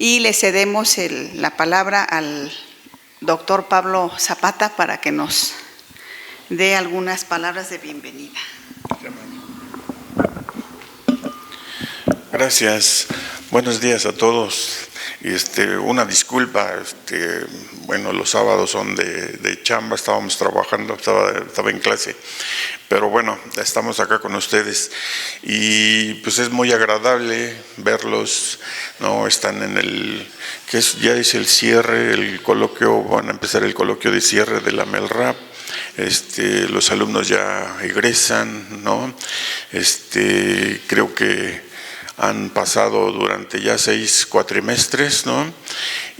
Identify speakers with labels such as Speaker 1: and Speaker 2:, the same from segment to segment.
Speaker 1: y le cedemos la palabra al doctor Pablo Zapata para que nos dé algunas palabras de bienvenida.
Speaker 2: Gracias. Buenos días a todos. Una disculpa, bueno, los sábados son de chamba, estábamos trabajando, estaba en clase, pero bueno, estamos acá con ustedes y pues es muy agradable verlos, ¿no? Están en ya es el cierre, el coloquio, van a empezar el coloquio de cierre de la MELRAP. Los alumnos ya egresan, ¿no? Creo que han pasado durante ya 6 cuatrimestres, ¿no?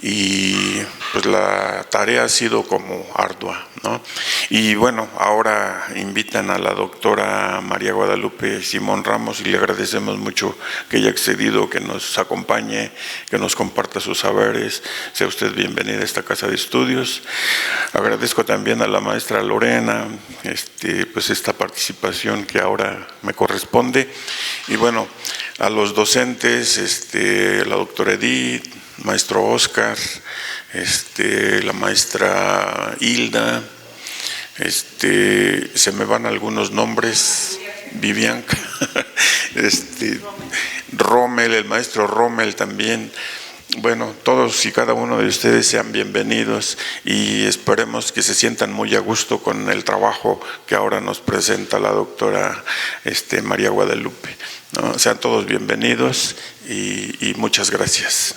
Speaker 2: Y pues la tarea ha sido como ardua, ¿no? Y bueno, ahora invitan a la doctora María Guadalupe Simón Ramos y le agradecemos mucho que haya accedido, que nos acompañe, que nos comparta sus saberes. Sea usted bienvenida a esta casa de estudios. Agradezco también a la maestra Lorena, pues esta participación que ahora me corresponde. Y bueno, a los docentes, la doctora Edith, maestro Oscar, la maestra Hilda, se me van algunos nombres, Vivianca, Rommel, el maestro Rommel también. Bueno, todos y cada uno de ustedes sean bienvenidos y esperemos que se sientan muy a gusto con el trabajo que ahora nos presenta la doctora María Guadalupe, ¿no? Sean todos bienvenidos y muchas gracias.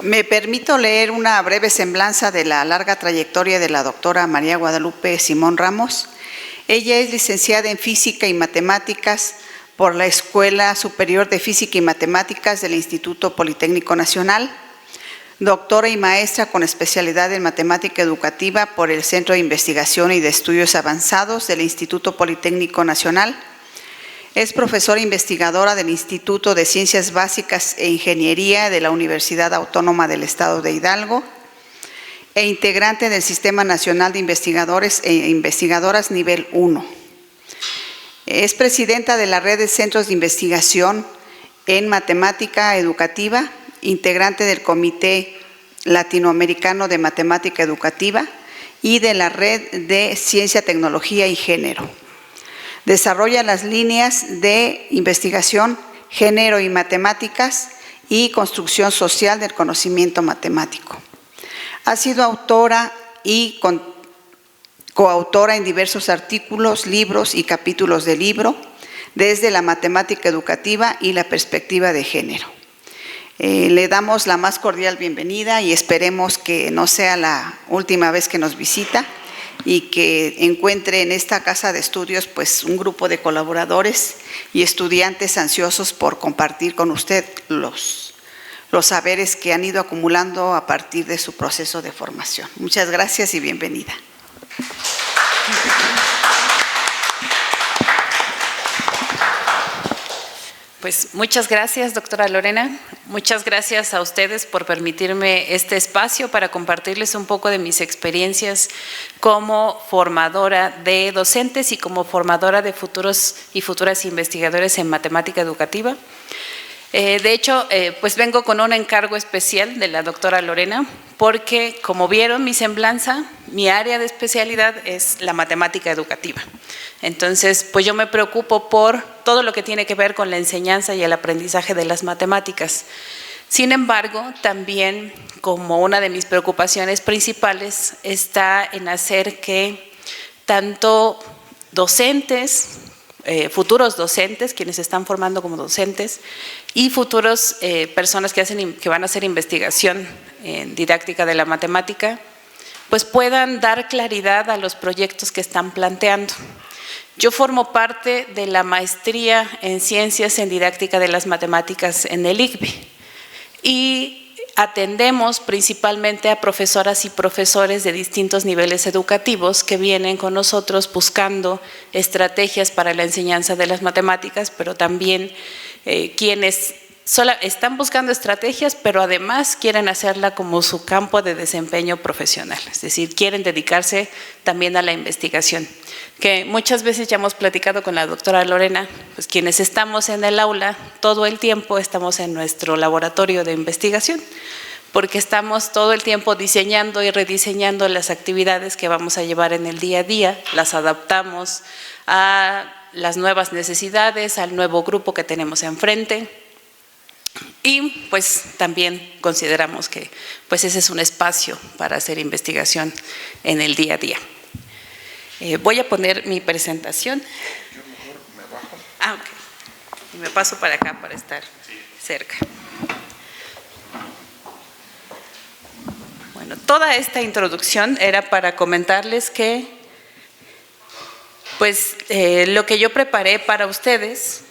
Speaker 1: Me permito leer una breve semblanza de la larga trayectoria de la doctora María Guadalupe Simón Ramos. Ella es licenciada en Física y Matemáticas por la Escuela Superior de Física y Matemáticas del Instituto Politécnico Nacional, doctora y maestra con especialidad en Matemática Educativa por el Centro de Investigación y de Estudios Avanzados del Instituto Politécnico Nacional. Es profesora investigadora del Instituto de Ciencias Básicas e Ingeniería de la Universidad Autónoma del Estado de Hidalgo e integrante del Sistema Nacional de Investigadores e Investigadoras Nivel 1. Es presidenta de la Red de Centros de Investigación en Matemática Educativa, integrante del Comité Latinoamericano de Matemática Educativa y de la Red de Ciencia, Tecnología y Género. Desarrolla las líneas de investigación, género y matemáticas y construcción social del conocimiento matemático. Ha sido autora y coautora en diversos artículos, libros y capítulos de libro, desde la matemática educativa y la perspectiva de género. Le damos la más cordial bienvenida y esperemos que no sea la última vez que nos visita y que encuentre en esta casa de estudios pues un grupo de colaboradores y estudiantes ansiosos por compartir con usted los saberes que han ido acumulando a partir de su proceso de formación. Muchas gracias y bienvenida.
Speaker 3: Pues muchas gracias, doctora Lorena. Muchas gracias a ustedes por permitirme este espacio para compartirles un poco de mis experiencias como formadora de docentes y como formadora de futuros y futuras investigadores en matemática educativa. De hecho, pues vengo con un encargo especial de la doctora Lorena, porque como vieron mi semblanza, mi área de especialidad es la matemática educativa. Entonces, pues yo me preocupo por todo lo que tiene que ver con la enseñanza y el aprendizaje de las matemáticas. Sin embargo, también como una de mis preocupaciones principales está en hacer que tanto docentes, futuros docentes, quienes se están formando como docentes, y futuros personas que van a hacer investigación en didáctica de la matemática, pues puedan dar claridad a los proyectos que están planteando. Yo formo parte de la maestría en Ciencias en Didáctica de las Matemáticas en el ICBE y atendemos principalmente a profesoras y profesores de distintos niveles educativos que vienen con nosotros buscando estrategias para la enseñanza de las matemáticas, pero también quienes están buscando estrategias, pero además quieren hacerla como su campo de desempeño profesional, es decir, quieren dedicarse también a la investigación, que muchas veces ya hemos platicado con la doctora Lorena, pues quienes estamos en el aula todo el tiempo estamos en nuestro laboratorio de investigación, porque estamos todo el tiempo diseñando y rediseñando las actividades que vamos a llevar en el día a día, las adaptamos a las nuevas necesidades, al nuevo grupo que tenemos enfrente. Y pues también consideramos que pues ese es un espacio para hacer investigación en el día a día. Voy a poner mi presentación.
Speaker 2: Yo mejor me bajo.
Speaker 3: Ah, ok. Y me paso para acá para estar cerca. Bueno, toda esta introducción era para comentarles que pues lo que yo preparé para ustedes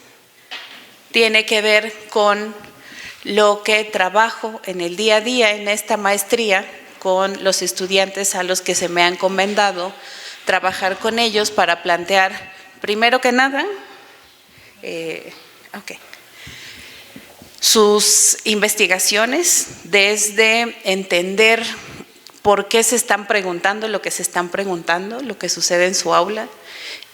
Speaker 3: tiene que ver con lo que trabajo en el día a día en esta maestría con los estudiantes a los que se me ha encomendado trabajar con ellos para plantear, primero que nada, sus investigaciones desde entender por qué se están preguntando lo que se están preguntando, lo que sucede en su aula,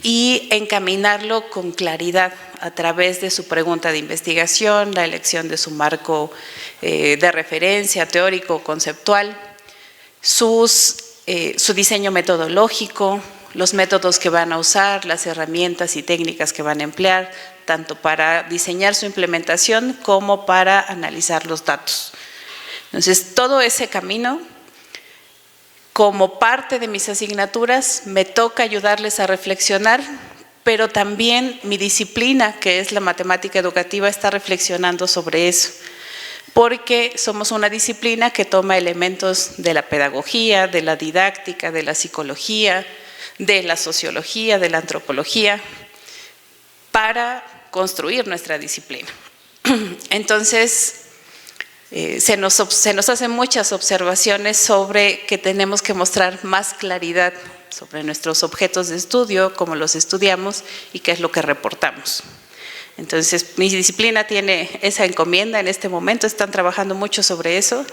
Speaker 3: y encaminarlo con claridad a través de su pregunta de investigación, la elección de su marco de referencia teórico, conceptual, su diseño metodológico, los métodos que van a usar, las herramientas y técnicas que van a emplear, tanto para diseñar su implementación como para analizar los datos. Entonces, todo ese camino, como parte de mis asignaturas, me toca ayudarles a reflexionar, pero también mi disciplina, que es la matemática educativa, está reflexionando sobre eso, porque somos una disciplina que toma elementos de la pedagogía, de la didáctica, de la psicología, de la sociología, de la antropología, para construir nuestra disciplina. Entonces, se nos hacen muchas observaciones sobre que tenemos que mostrar más claridad sobre nuestros objetos de estudio, cómo los estudiamos y qué es lo que reportamos. Entonces, mi disciplina tiene esa encomienda en este momento, están trabajando mucho sobre eso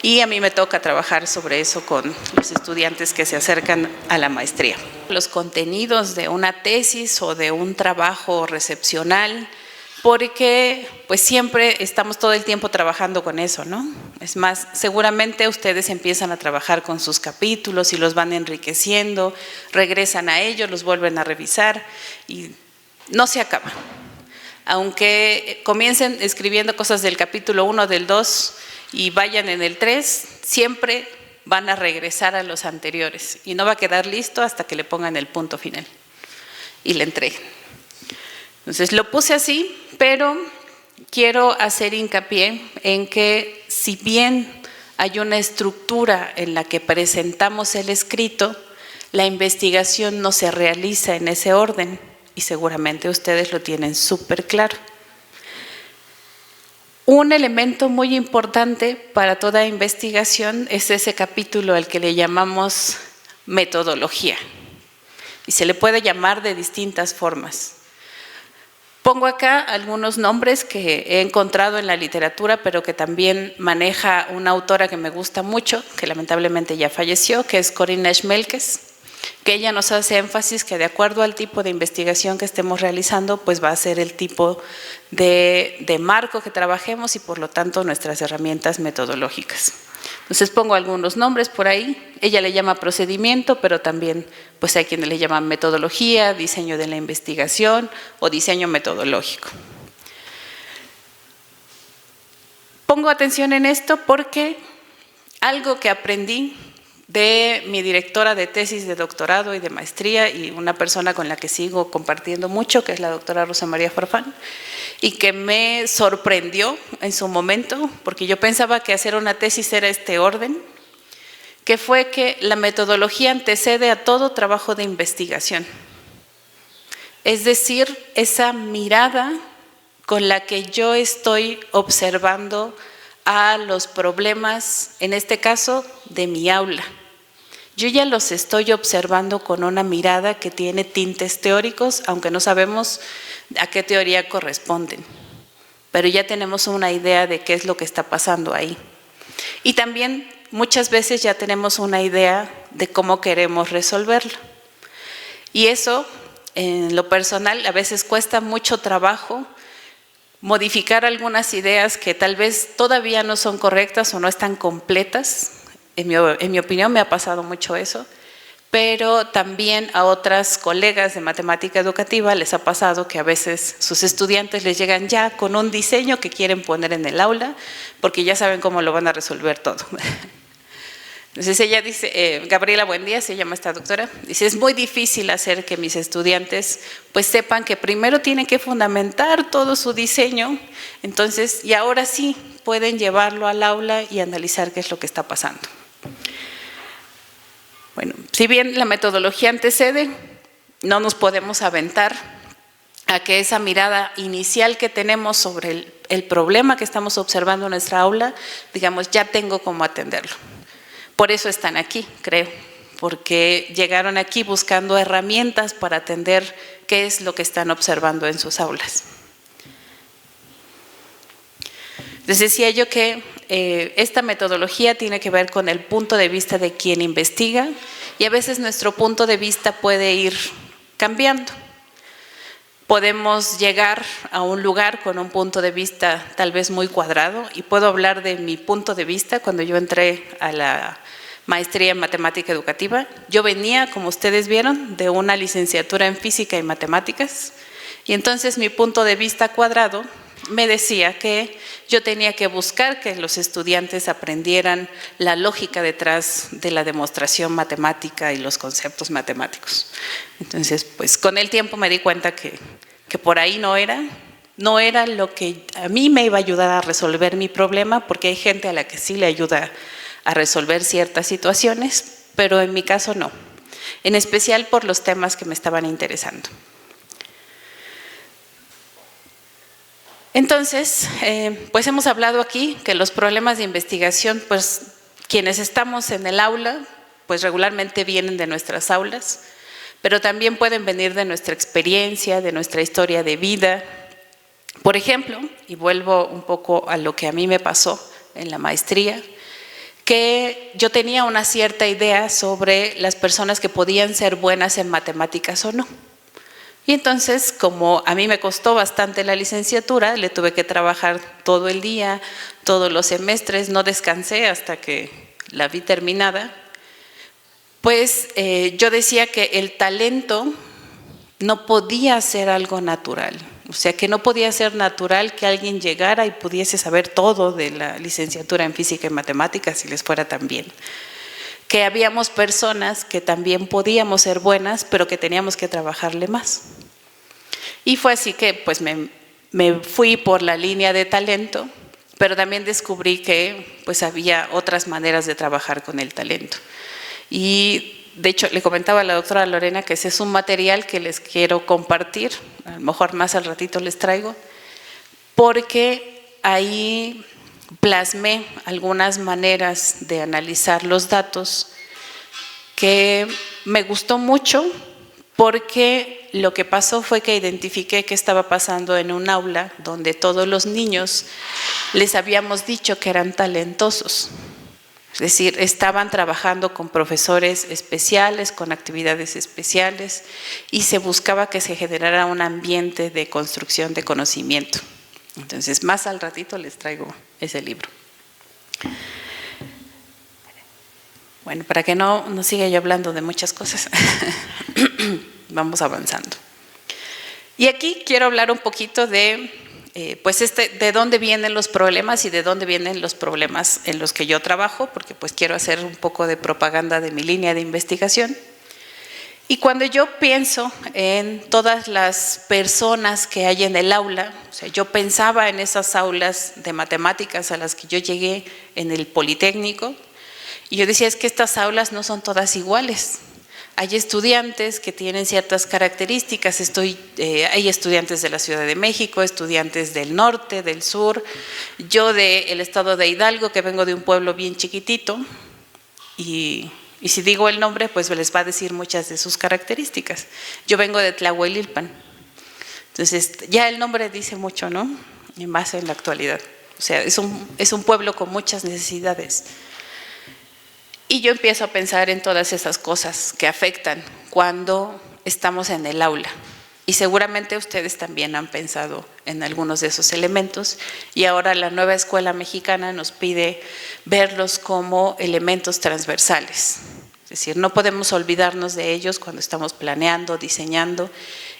Speaker 3: y a mí me toca trabajar sobre eso con los estudiantes que se acercan a la maestría. Los contenidos de una tesis o de un trabajo recepcional, porque pues siempre estamos todo el tiempo trabajando con eso, ¿no? Es más, seguramente ustedes empiezan a trabajar con sus capítulos y los van enriqueciendo, regresan a ellos, los vuelven a revisar y no se acaba. Aunque comiencen escribiendo cosas del capítulo 1, del 2 y vayan en el 3, siempre van a regresar a los anteriores y no va a quedar listo hasta que le pongan el punto final y le entreguen. Entonces lo puse así, pero quiero hacer hincapié en que si bien hay una estructura en la que presentamos el escrito, la investigación no se realiza en ese orden y seguramente ustedes lo tienen súper claro. Un elemento muy importante para toda investigación es ese capítulo al que le llamamos metodología y se le puede llamar de distintas formas. Pongo acá algunos nombres que he encontrado en la literatura, pero que también maneja una autora que me gusta mucho, que lamentablemente ya falleció, que es Corinna Schmelkes, que ella nos hace énfasis que de acuerdo al tipo de investigación que estemos realizando, pues va a ser el tipo de marco que trabajemos y por lo tanto nuestras herramientas metodológicas. Entonces pongo algunos nombres por ahí, ella le llama procedimiento, pero también pues hay quienes le llaman metodología, diseño de la investigación o diseño metodológico. Pongo atención en esto porque algo que aprendí de mi directora de tesis de doctorado y de maestría y una persona con la que sigo compartiendo mucho, que es la doctora Rosa María Farfán, y que me sorprendió en su momento, porque yo pensaba que hacer una tesis era este orden, que fue que la metodología antecede a todo trabajo de investigación. Es decir, esa mirada con la que yo estoy observando a los problemas, en este caso, de mi aula. Yo ya los estoy observando con una mirada que tiene tintes teóricos, aunque no sabemos a qué teoría corresponden. pero ya tenemos una idea de qué es lo que está pasando ahí. Y también muchas veces ya tenemos una idea de cómo queremos resolverlo. Y eso, en lo personal, a veces cuesta mucho trabajo modificar algunas ideas que tal vez todavía no son correctas o no están completas. En mi opinión me ha pasado mucho eso, pero también a otras colegas de matemática educativa les ha pasado que a veces sus estudiantes les llegan ya con un diseño que quieren poner en el aula porque ya saben cómo lo van a resolver todo. Entonces ella dice, Gabriela Buendía se llama esta doctora, dice, es muy difícil hacer que mis estudiantes pues sepan que primero tienen que fundamentar todo su diseño, entonces, y ahora sí pueden llevarlo al aula y analizar qué es lo que está pasando. Bueno, si bien la metodología antecede, no nos podemos aventar a que esa mirada inicial que tenemos sobre el problema que estamos observando en nuestra aula, digamos, ya tengo cómo atenderlo. Por eso están aquí, creo, porque llegaron aquí buscando herramientas para atender qué es lo que están observando en sus aulas. Les decía yo que esta metodología tiene que ver con el punto de vista de quien investiga y a veces nuestro punto de vista puede ir cambiando. Podemos llegar a un lugar con un punto de vista tal vez muy cuadrado y puedo hablar de mi punto de vista. Cuando yo entré a la maestría en matemática educativa, yo venía, como ustedes vieron, de una licenciatura en física y matemáticas y entonces mi punto de vista cuadrado me decía que yo tenía que buscar que los estudiantes aprendieran la lógica detrás de la demostración matemática y los conceptos matemáticos. Entonces, pues con el tiempo me di cuenta que por ahí no era lo que a mí me iba a ayudar a resolver mi problema, porque hay gente a la que sí le ayuda a resolver ciertas situaciones, pero en mi caso no, en especial por los temas que me estaban interesando. Entonces, pues hemos hablado aquí que los problemas de investigación, pues quienes estamos en el aula, pues regularmente vienen de nuestras aulas, pero también pueden venir de nuestra experiencia, de nuestra historia de vida. Por ejemplo, y vuelvo un poco a lo que a mí me pasó en la maestría, que yo tenía una cierta idea sobre las personas que podían ser buenas en matemáticas o no. Y entonces, como a mí me costó bastante la licenciatura, le tuve que trabajar todo el día, todos los semestres, no descansé hasta que la vi terminada, pues yo decía que el talento no podía ser algo natural. O sea, que no podía ser natural que alguien llegara y pudiese saber todo de la licenciatura en física y matemáticas si les fuera tan bien. Que habíamos personas que también podíamos ser buenas, pero que teníamos que trabajarle más. Y fue así que pues me fui por la línea de talento, pero también descubrí que pues había otras maneras de trabajar con el talento. Y de hecho le comentaba a la doctora Lorena que ese es un material que les quiero compartir, a lo mejor más al ratito les traigo, porque ahí plasmé algunas maneras de analizar los datos que me gustó mucho, porque lo que pasó fue que identifiqué qué estaba pasando en un aula donde todos los niños les habíamos dicho que eran talentosos. Es decir, estaban trabajando con profesores especiales, con actividades especiales y se buscaba que se generara un ambiente de construcción de conocimiento. Entonces, más al ratito les traigo ese libro. Bueno, para que no siga yo hablando de muchas cosas, vamos avanzando. Y aquí quiero hablar un poquito de, de dónde vienen los problemas y de dónde vienen los problemas en los que yo trabajo, porque pues quiero hacer un poco de propaganda de mi línea de investigación. Y cuando yo pienso en todas las personas que hay en el aula, o sea, yo pensaba en esas aulas de matemáticas a las que yo llegué en el Politécnico, y yo decía, es que estas aulas no son todas iguales. Hay estudiantes que tienen ciertas características, hay estudiantes de la Ciudad de México, estudiantes del norte, del sur, yo del estado de Hidalgo, que vengo de un pueblo bien chiquitito, y si digo el nombre, pues les va a decir muchas de sus características. Yo vengo de Tlahuelilpan, entonces ya el nombre dice mucho, ¿no? y más en la actualidad. O sea, es un pueblo con muchas necesidades. Y yo empiezo a pensar en todas esas cosas que afectan cuando estamos en el aula. Y seguramente ustedes también han pensado en algunos de esos elementos, y ahora la nueva escuela mexicana nos pide verlos como elementos transversales. Es decir, no podemos olvidarnos de ellos cuando estamos planeando, diseñando,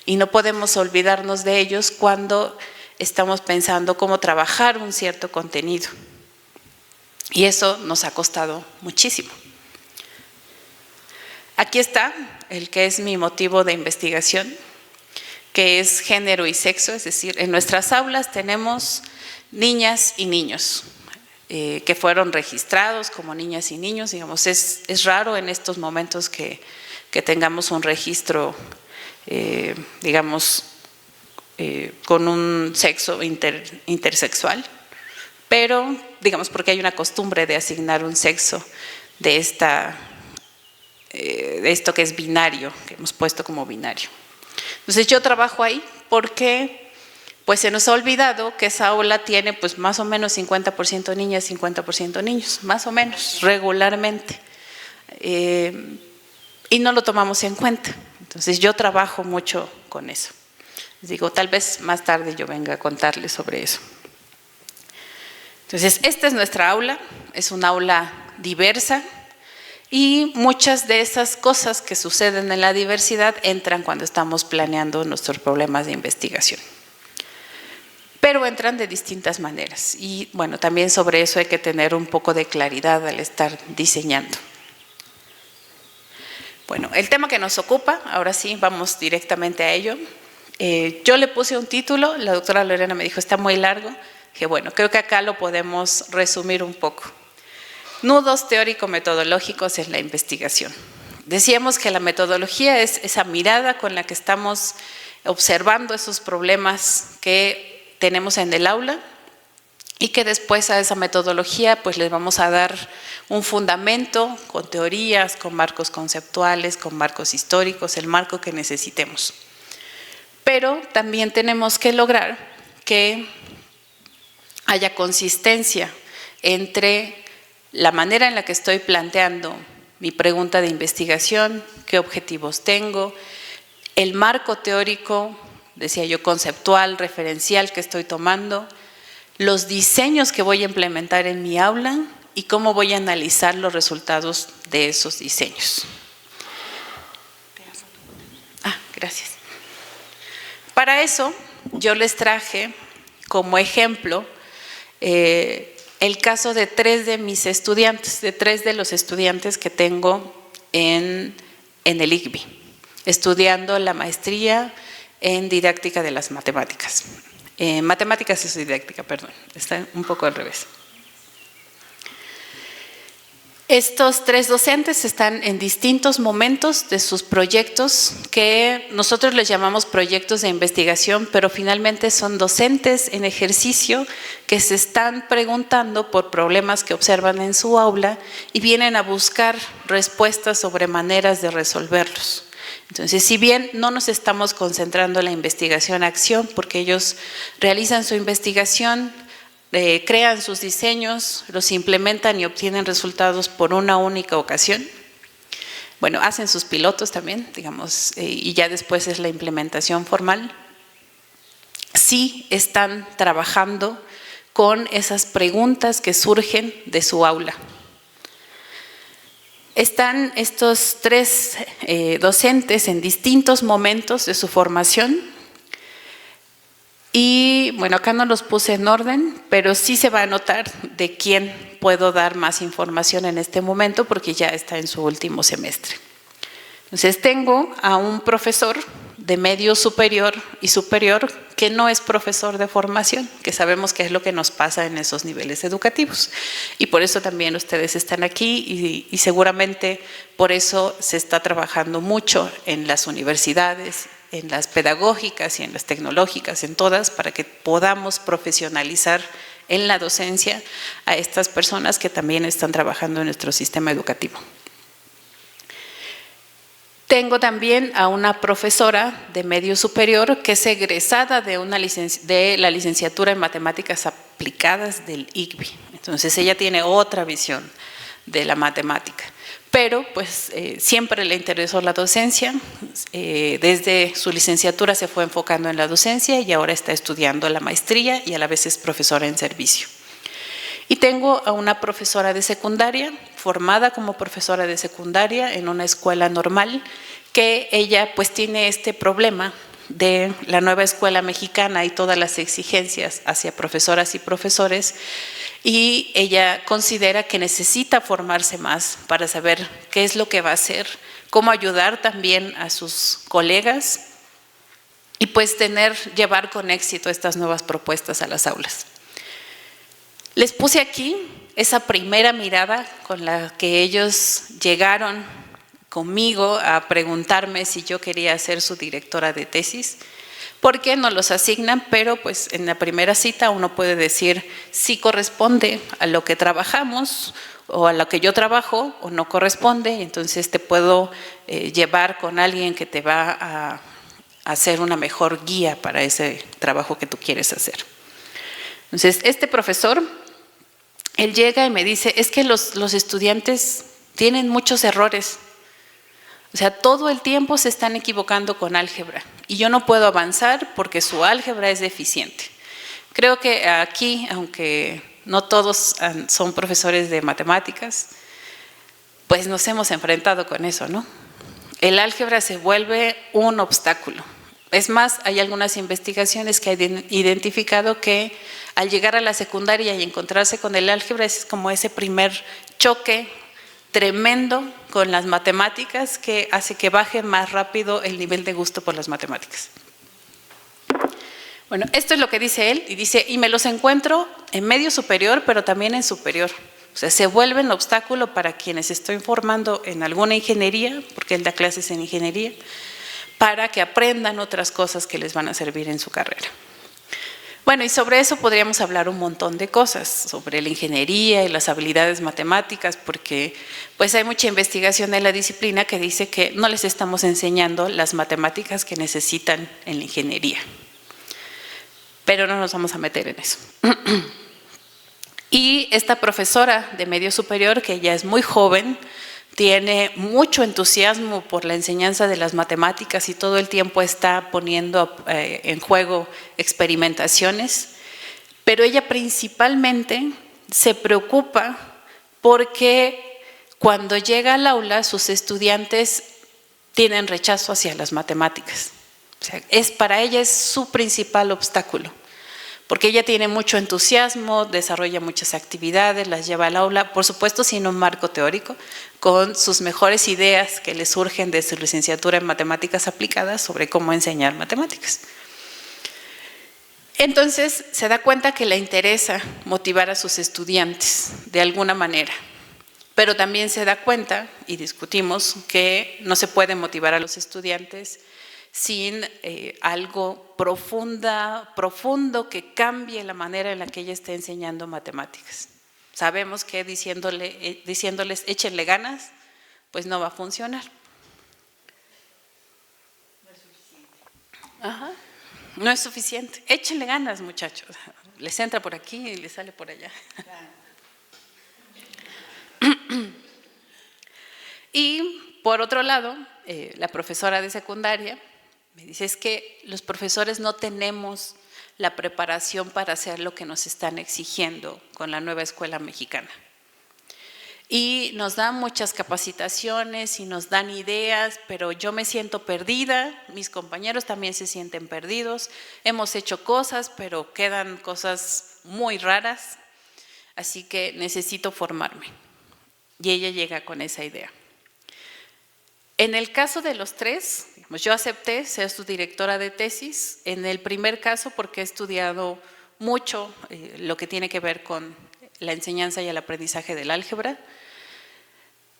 Speaker 3: y no podemos olvidarnos de ellos cuando estamos pensando cómo trabajar un cierto contenido. Y eso nos ha costado muchísimo. Aquí está el que es mi motivo de investigación, que es género y sexo, es decir, en nuestras aulas tenemos niñas y niños que fueron registrados como niñas y niños. Digamos, es raro en estos momentos que tengamos un registro, digamos, con un sexo intersexual, pero, digamos, porque hay una costumbre de asignar un sexo de esto que es binario, que hemos puesto como binario. Entonces yo trabajo ahí porque pues se nos ha olvidado que esa aula tiene pues más o menos 50% niñas, 50% niños, más o menos, regularmente. Y no lo tomamos en cuenta. Entonces yo trabajo mucho con eso. Les digo, tal vez más tarde yo venga a contarles sobre eso. Entonces, esta es nuestra aula, es una aula diversa. Y muchas de esas cosas que suceden en la diversidad entran cuando estamos planeando nuestros problemas de investigación. Pero entran de distintas maneras. Y bueno, también sobre eso hay que tener un poco de claridad al estar diseñando. Bueno, el tema que nos ocupa, ahora sí, vamos directamente a ello. Yo le puse un título, la doctora Lorena me dijo, está muy largo. Dije, bueno, creo que acá lo podemos resumir un poco. Nudos teórico-metodológicos en la investigación. Decíamos que la metodología es esa mirada con la que estamos observando esos problemas que tenemos en el aula y que después a esa metodología pues les vamos a dar un fundamento con teorías, con marcos conceptuales, con marcos históricos, el marco que necesitemos. Pero también tenemos que lograr que haya consistencia entre la manera en la que estoy planteando mi pregunta de investigación, qué objetivos tengo, el marco teórico, decía yo, conceptual, referencial que estoy tomando, los diseños que voy a implementar en mi aula y cómo voy a analizar los resultados de esos diseños. Gracias. Para eso, yo les traje como ejemplo el caso de tres de mis estudiantes, de tres de los estudiantes que tengo en el ICBI, estudiando la maestría en didáctica de las matemáticas. Matemáticas y didáctica, perdón, está un poco al revés. Estos tres docentes están en distintos momentos de sus proyectos que nosotros les llamamos proyectos de investigación, pero finalmente son docentes en ejercicio que se están preguntando por problemas que observan en su aula y vienen a buscar respuestas sobre maneras de resolverlos. Entonces, si bien no nos estamos concentrando en la investigación-acción, porque ellos realizan su investigación, crean sus diseños, los implementan y obtienen resultados por una única ocasión. Bueno, hacen sus pilotos también, digamos, y ya después es la implementación formal. Sí están trabajando con esas preguntas que surgen de su aula. Están estos tres docentes en distintos momentos de su formación. Y bueno, acá no los puse en orden, pero sí se va a notar de quién puedo dar más información en este momento porque ya está en su último semestre. Entonces tengo a un profesor de medio superior y superior que no es profesor de formación, que sabemos que es lo que nos pasa en esos niveles educativos. Y por eso también ustedes están aquí y seguramente por eso se está trabajando mucho en las universidades, en las pedagógicas y en las tecnológicas, en todas, para que podamos profesionalizar en la docencia a estas personas que también están trabajando en nuestro sistema educativo. Tengo también a una profesora de medio superior que es egresada de la licenciatura en Matemáticas Aplicadas del ICBI. Entonces ella tiene otra visión de la matemática. Pero pues siempre le interesó la docencia, desde su licenciatura se fue enfocando en la docencia y ahora está estudiando la maestría y a la vez es profesora en servicio. Y tengo a una profesora de secundaria, formada como profesora de secundaria en una escuela normal, que ella pues tiene este problema de la nueva escuela mexicana y todas las exigencias hacia profesoras y profesores, y ella considera que necesita formarse más para saber qué es lo que va a hacer, cómo ayudar también a sus colegas y pues llevar con éxito estas nuevas propuestas a las aulas. Les puse aquí esa primera mirada con la que ellos llegaron conmigo a preguntarme si yo quería ser su directora de tesis, porque nos los asignan, pero pues en la primera cita uno puede decir si corresponde a lo que trabajamos o a lo que yo trabajo o no corresponde, entonces te puedo llevar con alguien que te va a hacer una mejor guía para ese trabajo que tú quieres hacer. Entonces, este profesor, él llega y me dice, es que los estudiantes tienen muchos errores. O sea, todo el tiempo se están equivocando con álgebra y yo no puedo avanzar porque su álgebra es deficiente. Creo que aquí, aunque no todos son profesores de matemáticas, pues nos hemos enfrentado con eso, ¿no? El álgebra se vuelve un obstáculo. Es más, hay algunas investigaciones que han identificado que al llegar a la secundaria y encontrarse con el álgebra es como ese primer choque tremendo con las matemáticas que hace que baje más rápido el nivel de gusto por las matemáticas. Bueno, esto es lo que dice él, y dice, y me los encuentro en medio superior, pero también en superior. O sea, se vuelven obstáculo para quienes estoy formando en alguna ingeniería, porque él da clases en ingeniería, para que aprendan otras cosas que les van a servir en su carrera. Bueno, y sobre eso podríamos hablar un montón de cosas, sobre la ingeniería y las habilidades matemáticas, porque pues hay mucha investigación en la disciplina que dice que no les estamos enseñando las matemáticas que necesitan en la ingeniería. Pero no nos vamos a meter en eso. Y esta profesora de medio superior, que ya es muy joven, tiene mucho entusiasmo por la enseñanza de las matemáticas y todo el tiempo está poniendo en juego experimentaciones, pero ella principalmente se preocupa porque cuando llega al aula sus estudiantes tienen rechazo hacia las matemáticas. O sea, para ella es su principal obstáculo. Porque ella tiene mucho entusiasmo, desarrolla muchas actividades, las lleva al aula, por supuesto sin un marco teórico, con sus mejores ideas que le surgen de su licenciatura en matemáticas aplicadas sobre cómo enseñar matemáticas. Entonces se da cuenta que le interesa motivar a sus estudiantes de alguna manera, pero también se da cuenta, y discutimos, que no se puede motivar a los estudiantes sin algo profundo que cambie la manera en la que ella está enseñando matemáticas. Sabemos que diciéndoles échenle ganas, pues no va a funcionar. No es suficiente. Ajá, no es suficiente. Échenle ganas, muchachos. Les entra por aquí y les sale por allá. Y por otro lado, la profesora de secundaria me dice, es que los profesores no tenemos la preparación para hacer lo que nos están exigiendo con la nueva escuela mexicana. Y nos dan muchas capacitaciones y nos dan ideas, pero yo me siento perdida, mis compañeros también se sienten perdidos, hemos hecho cosas, pero quedan cosas muy raras, así que necesito formarme. Y ella llega con esa idea. En el caso de los tres, yo acepté ser su directora de tesis. En el primer caso, porque he estudiado mucho lo que tiene que ver con la enseñanza y el aprendizaje del álgebra.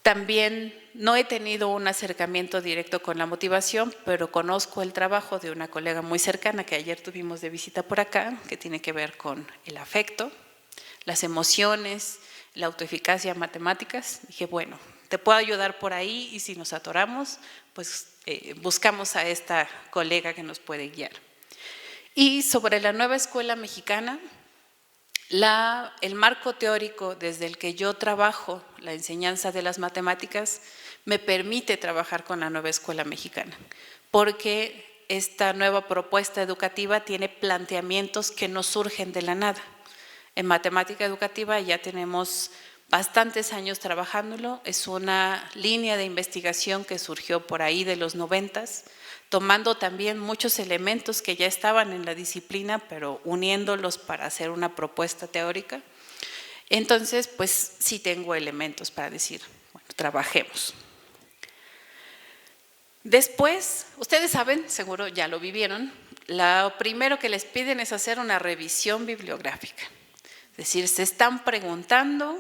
Speaker 3: También no he tenido un acercamiento directo con la motivación, pero conozco el trabajo de una colega muy cercana que ayer tuvimos de visita por acá, que tiene que ver con el afecto, las emociones, la autoeficacia, matemáticas. Dije, bueno, te puedo ayudar por ahí y si nos atoramos, pues buscamos a esta colega que nos puede guiar. Y sobre la nueva escuela mexicana, el marco teórico desde el que yo trabajo la enseñanza de las matemáticas me permite trabajar con la nueva escuela mexicana, porque esta nueva propuesta educativa tiene planteamientos que no surgen de la nada. En matemática educativa ya tenemos bastantes años trabajándolo, es una línea de investigación que surgió por ahí de los 90s, tomando también muchos elementos que ya estaban en la disciplina, pero uniéndolos para hacer una propuesta teórica. Entonces, pues sí tengo elementos para decir, bueno, trabajemos. Después, ustedes saben, seguro ya lo vivieron, lo primero que les piden es hacer una revisión bibliográfica. Es decir, se están preguntando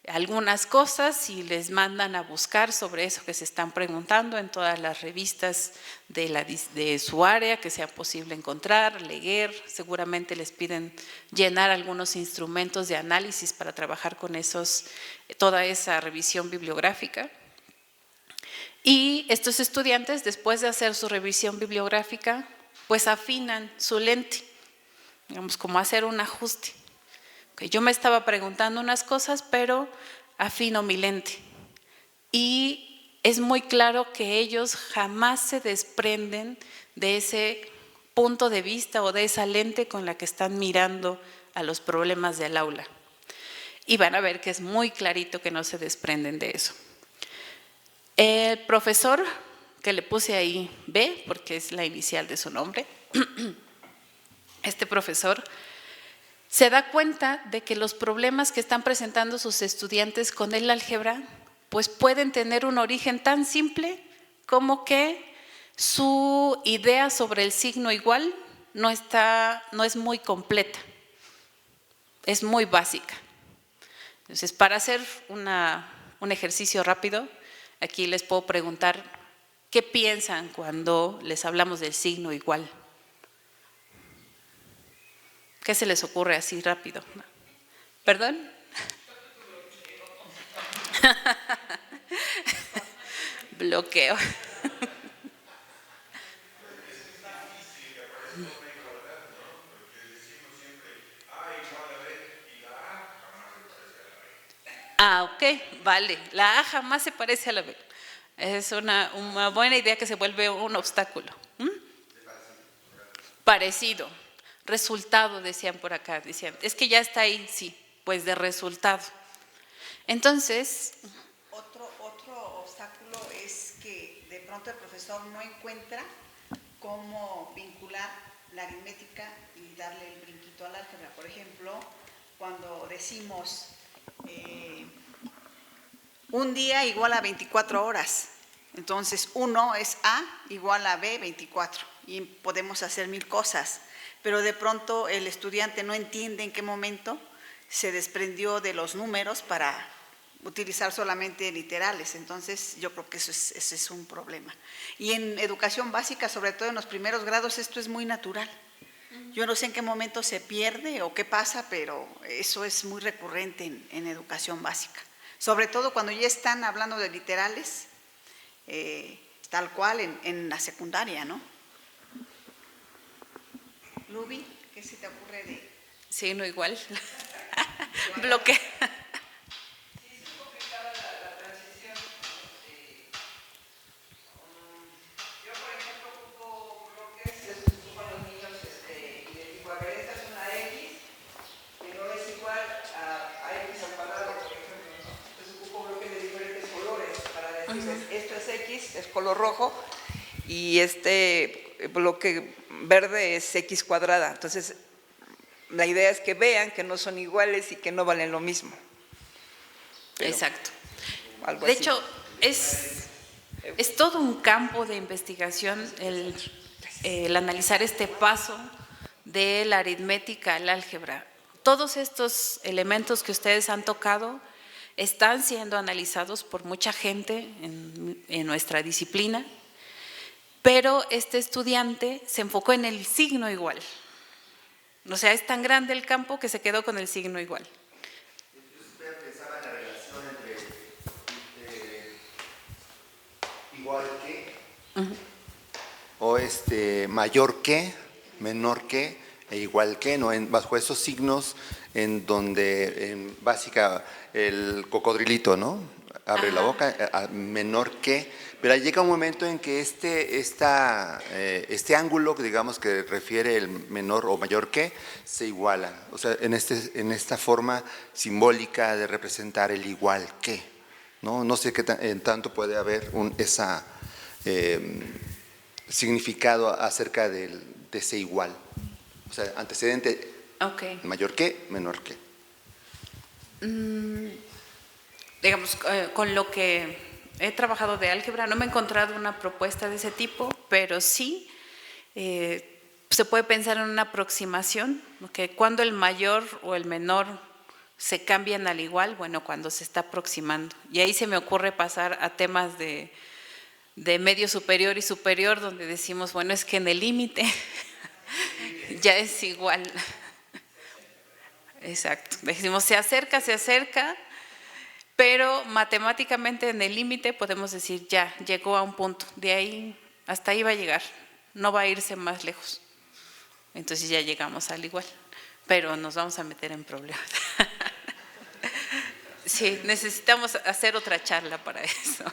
Speaker 3: algunas cosas y les mandan a buscar sobre eso que se están preguntando en todas las revistas de su área que sea posible encontrar, leer. Seguramente les piden llenar algunos instrumentos de análisis para trabajar con toda esa revisión bibliográfica. Y estos estudiantes, después de hacer su revisión bibliográfica, pues afinan su lente, digamos, como hacer un ajuste. Yo me estaba preguntando unas cosas, pero afino mi lente. Y es muy claro que ellos jamás se desprenden de ese punto de vista o de esa lente con la que están mirando a los problemas del aula. Y van a ver que es muy clarito que no se desprenden de eso. El profesor, que le puse ahí B, porque es la inicial de su nombre, este profesor se da cuenta de que los problemas que están presentando sus estudiantes con el álgebra, pues pueden tener un origen tan simple como que su idea sobre el signo igual no es muy completa, es muy básica. Entonces, para hacer un ejercicio rápido, aquí les puedo preguntar, ¿qué piensan cuando les hablamos del signo igual? ¿Qué se les ocurre así rápido? ¿Perdón? Bloqueo. Ok, vale. La A jamás se parece a la B. Es una buena idea que se vuelve un obstáculo. Parecido. Resultado, decían por acá. Decían, es que ya está ahí, sí, pues de resultado. Entonces…
Speaker 1: Otro obstáculo es que de pronto el profesor no encuentra cómo vincular la aritmética y darle el brinquito al álgebra. Por ejemplo, cuando decimos un día igual a 24 horas, entonces 1 es A igual a B 24 y podemos hacer 1000 cosas, pero de pronto el estudiante no entiende en qué momento se desprendió de los números para utilizar solamente literales. Entonces yo creo que ese es un problema. Y en educación básica, sobre todo en los primeros grados, esto es muy natural. Yo no sé en qué momento se pierde o qué pasa, pero eso es muy recurrente en educación básica. Sobre todo cuando ya están hablando de literales, tal cual en la secundaria, ¿no? Luby, ¿qué se te ocurre de...?
Speaker 3: Signo igual. Bloqueo.
Speaker 4: Esto es X, es color rojo, y este bloque verde es X cuadrada. Entonces, la idea es que vean que no son iguales y que no valen lo mismo. Pero,
Speaker 3: exacto.
Speaker 4: Algo
Speaker 3: de
Speaker 4: así.
Speaker 3: hecho, es todo un campo de investigación el analizar este paso de la aritmética al álgebra. Todos estos elementos que ustedes han tocado están siendo analizados por mucha gente en nuestra disciplina, pero este estudiante se enfocó en el signo igual. O sea, es tan grande el campo que se quedó con el signo igual.
Speaker 5: ¿Usted pensaba en la relación entre igual que, o mayor que, menor que, e igual que, ¿no? Bajo esos signos en donde, en básica, el cocodrilito, ¿no? Abre la boca, menor que, pero llega un momento en que este ángulo, digamos, que refiere el menor o mayor que, se iguala. O sea, en esta forma simbólica de representar el igual que, ¿no? No sé qué tanto puede haber esa significado acerca de ese igual. O sea, antecedente, mayor que, menor que.
Speaker 3: Digamos, con lo que he trabajado de álgebra, no me he encontrado una propuesta de ese tipo, pero sí se puede pensar en una aproximación, que cuando el mayor o el menor se cambian al igual, bueno, cuando se está aproximando. Y ahí se me ocurre pasar a temas de medio superior y superior, donde decimos, bueno, es que en el límite ya es igual. Exacto. Decimos, se acerca, pero matemáticamente en el límite podemos decir, ya, llegó a un punto. De ahí, hasta ahí va a llegar. No va a irse más lejos. Entonces ya llegamos al igual. Pero nos vamos a meter en problemas. Sí, necesitamos hacer otra charla para eso.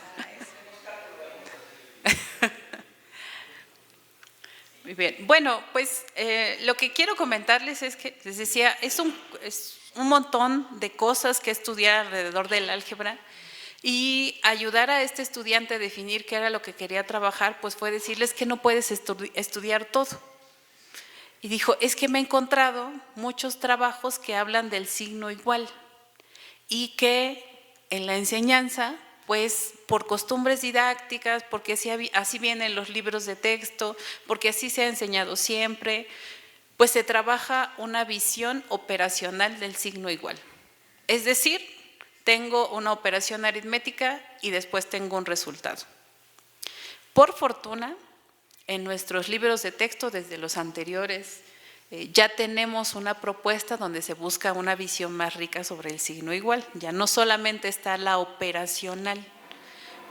Speaker 3: Muy bien. Bueno, pues lo que quiero comentarles es que, les decía, es un montón de cosas que estudiar alrededor del álgebra, y ayudar a este estudiante a definir qué era lo que quería trabajar, pues fue decirles que no puedes estudiar todo. Y dijo, es que me he encontrado muchos trabajos que hablan del signo igual y que en la enseñanza, pues por costumbres didácticas, porque así vienen los libros de texto, porque así se ha enseñado siempre, pues se trabaja una visión operacional del signo igual. Es decir, tengo una operación aritmética y después tengo un resultado. Por fortuna, en nuestros libros de texto, desde los anteriores, ya tenemos una propuesta donde se busca una visión más rica sobre el signo igual. Ya no solamente está la operacional,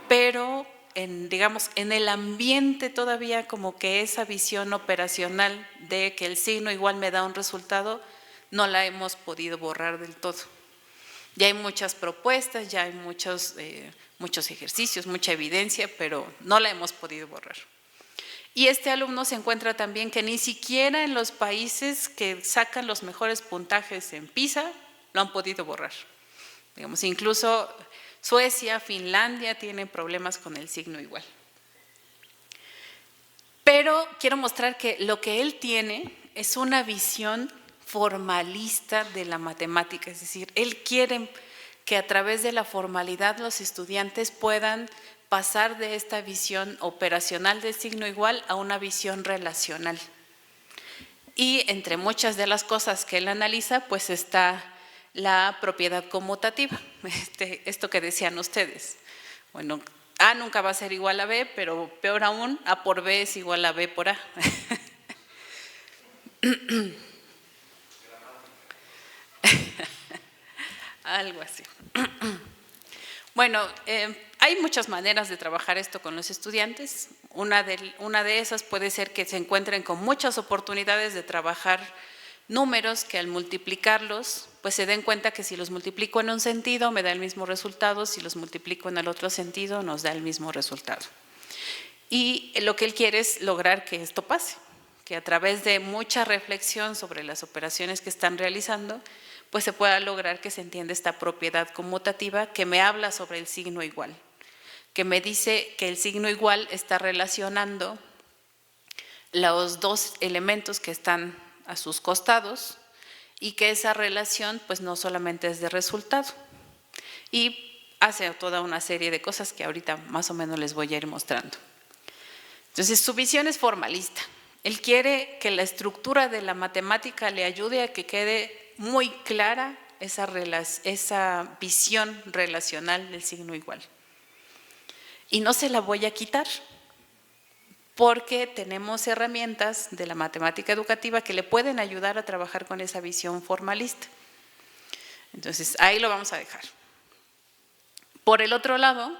Speaker 3: pero digamos, en el ambiente todavía como que esa visión operacional de que el signo igual me da un resultado, no la hemos podido borrar del todo. Ya hay muchas propuestas, ya hay muchos ejercicios, mucha evidencia, pero no la hemos podido borrar. Y este alumno se encuentra también que ni siquiera en los países que sacan los mejores puntajes en PISA lo han podido borrar. Digamos, incluso Suecia, Finlandia tienen problemas con el signo igual. Pero quiero mostrar que lo que él tiene es una visión formalista de la matemática, es decir, él quiere que a través de la formalidad los estudiantes puedan pasar de esta visión operacional del signo igual a una visión relacional. Y entre muchas de las cosas que él analiza, pues está la propiedad conmutativa, esto que decían ustedes. Bueno, A nunca va a ser igual a B, pero peor aún, A por B es igual a B por A. Algo así. Bueno, hay muchas maneras de trabajar esto con los estudiantes. Una de esas puede ser que se encuentren con muchas oportunidades de trabajar números que al multiplicarlos, pues se den cuenta que si los multiplico en un sentido me da el mismo resultado, si los multiplico en el otro sentido nos da el mismo resultado. Y lo que él quiere es lograr que esto pase, que a través de mucha reflexión sobre las operaciones que están realizando, pues se pueda lograr que se entienda esta propiedad conmutativa que me habla sobre el signo igual, que me dice que el signo igual está relacionando los dos elementos que están a sus costados y que esa relación pues no solamente es de resultado. Y hace toda una serie de cosas que ahorita más o menos les voy a ir mostrando. Entonces su visión es formalista. Él quiere que la estructura de la matemática le ayude a que quede muy clara esa visión relacional del signo igual. Y no se la voy a quitar, porque tenemos herramientas de la matemática educativa que le pueden ayudar a trabajar con esa visión formalista. Entonces, ahí lo vamos a dejar. Por el otro lado,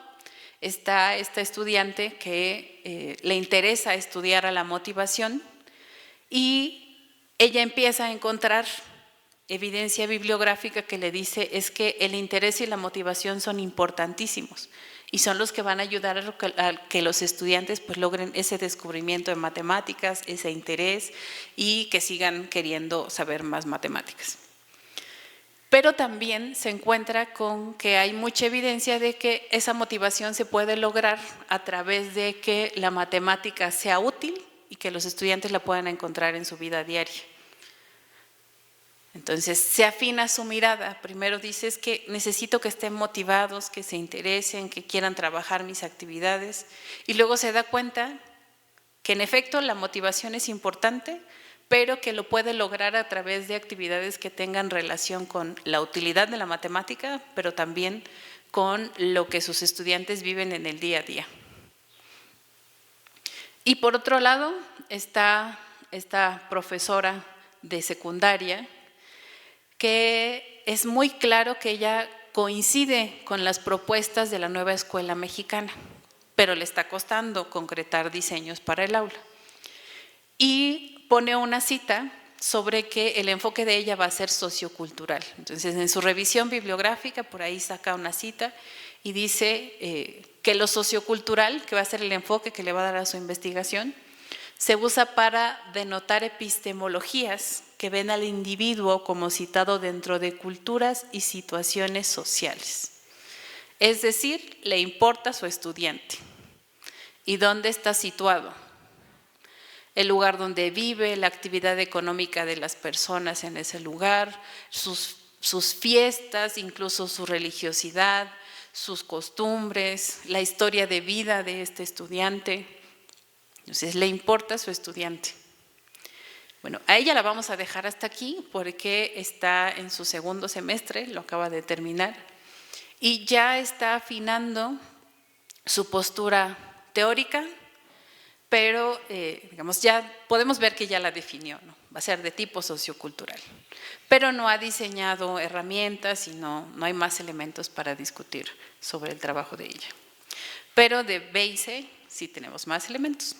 Speaker 3: está esta estudiante que le interesa estudiar a la motivación y ella empieza a encontrar evidencia bibliográfica que le dice es que el interés y la motivación son importantísimos y son los que van a ayudar a que los estudiantes pues logren ese descubrimiento de matemáticas, ese interés y que sigan queriendo saber más matemáticas. Pero también se encuentra con que hay mucha evidencia de que esa motivación se puede lograr a través de que la matemática sea útil y que los estudiantes la puedan encontrar en su vida diaria. Entonces se afina su mirada. Primero dices que necesito que estén motivados, que se interesen, que quieran trabajar mis actividades y luego se da cuenta que en efecto la motivación es importante, pero que lo puede lograr a través de actividades que tengan relación con la utilidad de la matemática, pero también con lo que sus estudiantes viven en el día a día. Y por otro lado está esta profesora de secundaria que es muy claro que ella coincide con las propuestas de la nueva escuela mexicana, pero le está costando concretar diseños para el aula. Y pone una cita sobre que el enfoque de ella va a ser sociocultural. Entonces, en su revisión bibliográfica, por ahí saca una cita y dice que lo sociocultural, que va a ser el enfoque que le va a dar a su investigación, se usa para denotar epistemologías que ven al individuo como citado dentro de culturas y situaciones sociales. Es decir, le importa su estudiante. ¿Y dónde está situado? El lugar donde vive, la actividad económica de las personas en ese lugar, sus fiestas, incluso su religiosidad, sus costumbres, la historia de vida de este estudiante. Entonces, le importa a su estudiante. Bueno, a ella la vamos a dejar hasta aquí porque está en su segundo semestre, lo acaba de terminar, y ya está afinando su postura teórica, pero digamos, ya podemos ver que ya la definió, ¿no? Va a ser de tipo sociocultural, pero no ha diseñado herramientas y no hay más elementos para discutir sobre el trabajo de ella. Pero de B y C sí tenemos más elementos.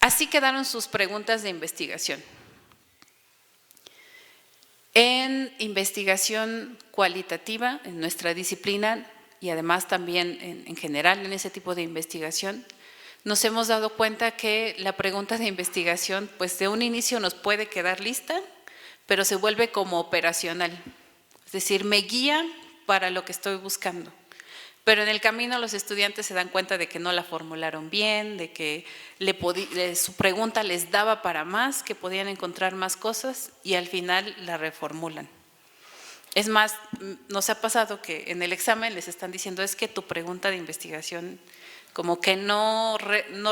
Speaker 3: Así quedaron sus preguntas de investigación. En investigación cualitativa, en nuestra disciplina y además también en general en ese tipo de investigación, nos hemos dado cuenta que la pregunta de investigación pues de un inicio nos puede quedar lista, pero se vuelve como operacional. Es decir, me guía para lo que estoy buscando. Pero en el camino los estudiantes se dan cuenta de que no la formularon bien, de que su pregunta les daba para más, que podían encontrar más cosas y al final la reformulan. Es más, nos ha pasado que en el examen les están diciendo es que tu pregunta de investigación como que no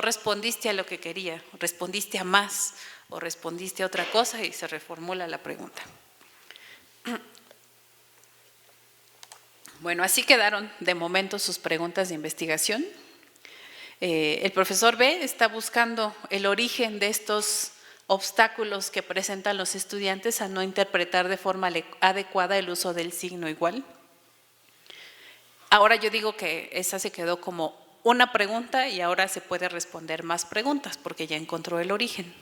Speaker 3: respondiste a lo que quería, respondiste a más o respondiste a otra cosa y se reformula la pregunta. Bueno, así quedaron de momento sus preguntas de investigación. El profesor B está buscando el origen de estos obstáculos que presentan los estudiantes a no interpretar de forma adecuada el uso del signo igual. Ahora yo digo que esa se quedó como una pregunta y ahora se puede responder más preguntas porque ya encontró el origen.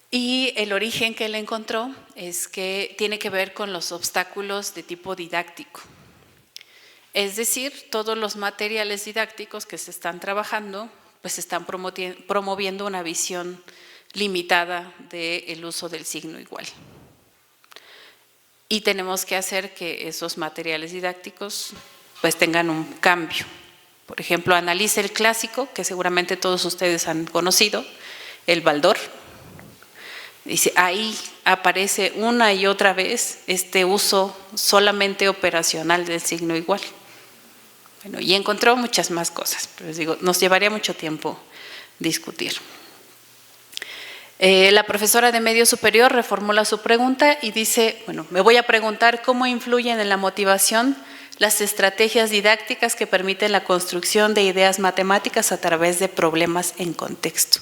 Speaker 3: Y el origen que él encontró es que tiene que ver con los obstáculos de tipo didáctico. Es decir, todos los materiales didácticos que se están trabajando, pues están promoviendo una visión limitada del uso del signo igual. Y tenemos que hacer que esos materiales didácticos pues tengan un cambio. Por ejemplo, analice el clásico, que seguramente todos ustedes han conocido, el Baldor. Dice, ahí aparece una y otra vez este uso solamente operacional del signo igual. Bueno, y encontró muchas más cosas, pero les digo, nos llevaría mucho tiempo discutir. La profesora de medio superior reformula su pregunta y dice, bueno, me voy a preguntar cómo influyen en la motivación las estrategias didácticas que permiten la construcción de ideas matemáticas a través de problemas en contexto.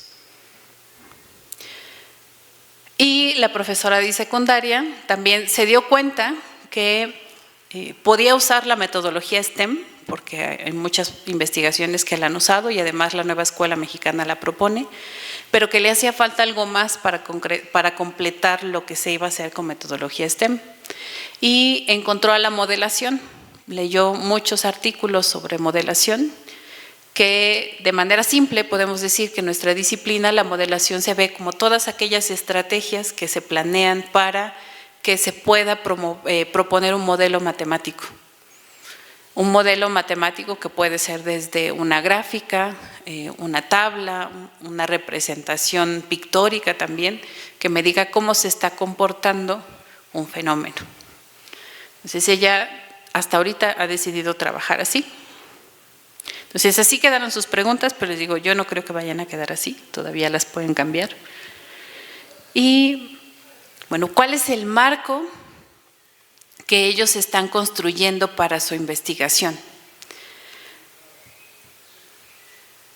Speaker 3: Y la profesora de secundaria también se dio cuenta que Podía usar la metodología STEM, porque hay muchas investigaciones que la han usado y además la nueva escuela mexicana la propone, pero que le hacía falta algo más para completar lo que se iba a hacer con metodología STEM. Y encontró a la modelación, leyó muchos artículos sobre modelación, que de manera simple podemos decir que en nuestra disciplina la modelación se ve como todas aquellas estrategias que se planean para que se pueda proponer un modelo matemático. Un modelo matemático que puede ser desde una gráfica, una tabla, una representación pictórica también, que me diga cómo se está comportando un fenómeno. Entonces ella hasta ahorita ha decidido trabajar así. Entonces así quedaron sus preguntas, pero les digo, yo no creo que vayan a quedar así, todavía las pueden cambiar. Y bueno, ¿cuál es el marco que ellos están construyendo para su investigación?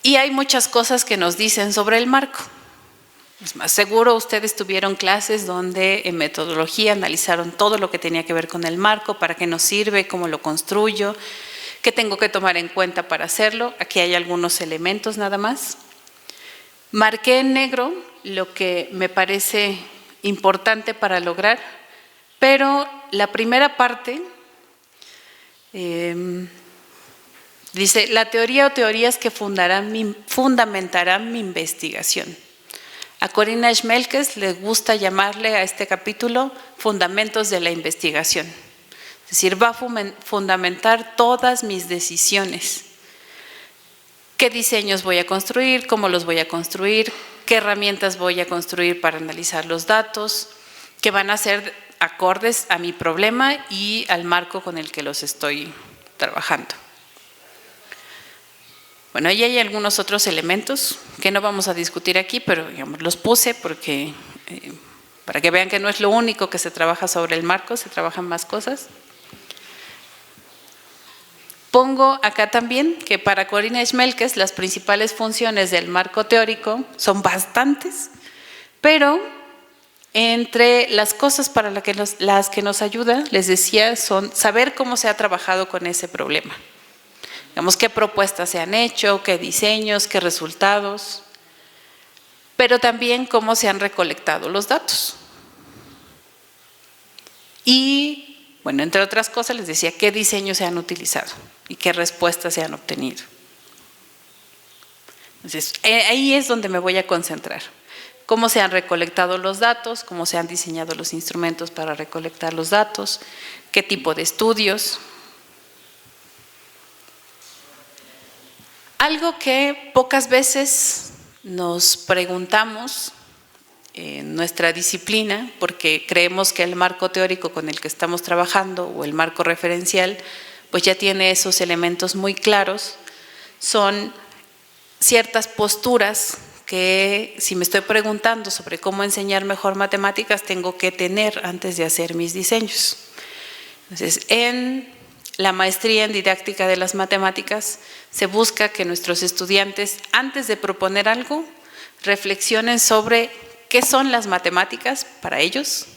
Speaker 3: Y hay muchas cosas que nos dicen sobre el marco. Es más, seguro ustedes tuvieron clases donde en metodología analizaron todo lo que tenía que ver con el marco, para qué nos sirve, cómo lo construyo, qué tengo que tomar en cuenta para hacerlo. Aquí hay algunos elementos nada más. Marqué en negro lo que me parece importante para lograr, pero la primera parte dice, la teoría o teorías que fundamentarán mi investigación. A Corina Schmelkes le gusta llamarle a este capítulo fundamentos de la investigación. Es decir, va a fundamentar todas mis decisiones. ¿Qué diseños voy a construir? ¿Cómo los voy a construir? ¿Qué herramientas voy a construir para analizar los datos? Que van a ser acordes a mi problema y al marco con el que los estoy trabajando. Bueno, ahí hay algunos otros elementos que no vamos a discutir aquí, pero digamos, los puse porque, para que vean que no es lo único que se trabaja sobre el marco, se trabajan más cosas. Pongo acá también que para Corina Schmelkes las principales funciones del marco teórico son bastantes, pero entre las cosas para las que nos ayuda, les decía, son saber cómo se ha trabajado con ese problema. Digamos, qué propuestas se han hecho, qué diseños, qué resultados, pero también cómo se han recolectado los datos. Y bueno, entre otras cosas les decía qué diseños se han utilizado y qué respuestas se han obtenido. Entonces, ahí es donde me voy a concentrar. Cómo se han recolectado los datos, cómo se han diseñado los instrumentos para recolectar los datos, qué tipo de estudios. Algo que pocas veces nos preguntamos en nuestra disciplina, porque creemos que el marco teórico con el que estamos trabajando o el marco referencial, pues ya tiene esos elementos muy claros, son ciertas posturas que si me estoy preguntando sobre cómo enseñar mejor matemáticas, tengo que tener antes de hacer mis diseños. Entonces, en la maestría en didáctica de las matemáticas se busca que nuestros estudiantes, antes de proponer algo, reflexionen sobre qué son las matemáticas para ellos,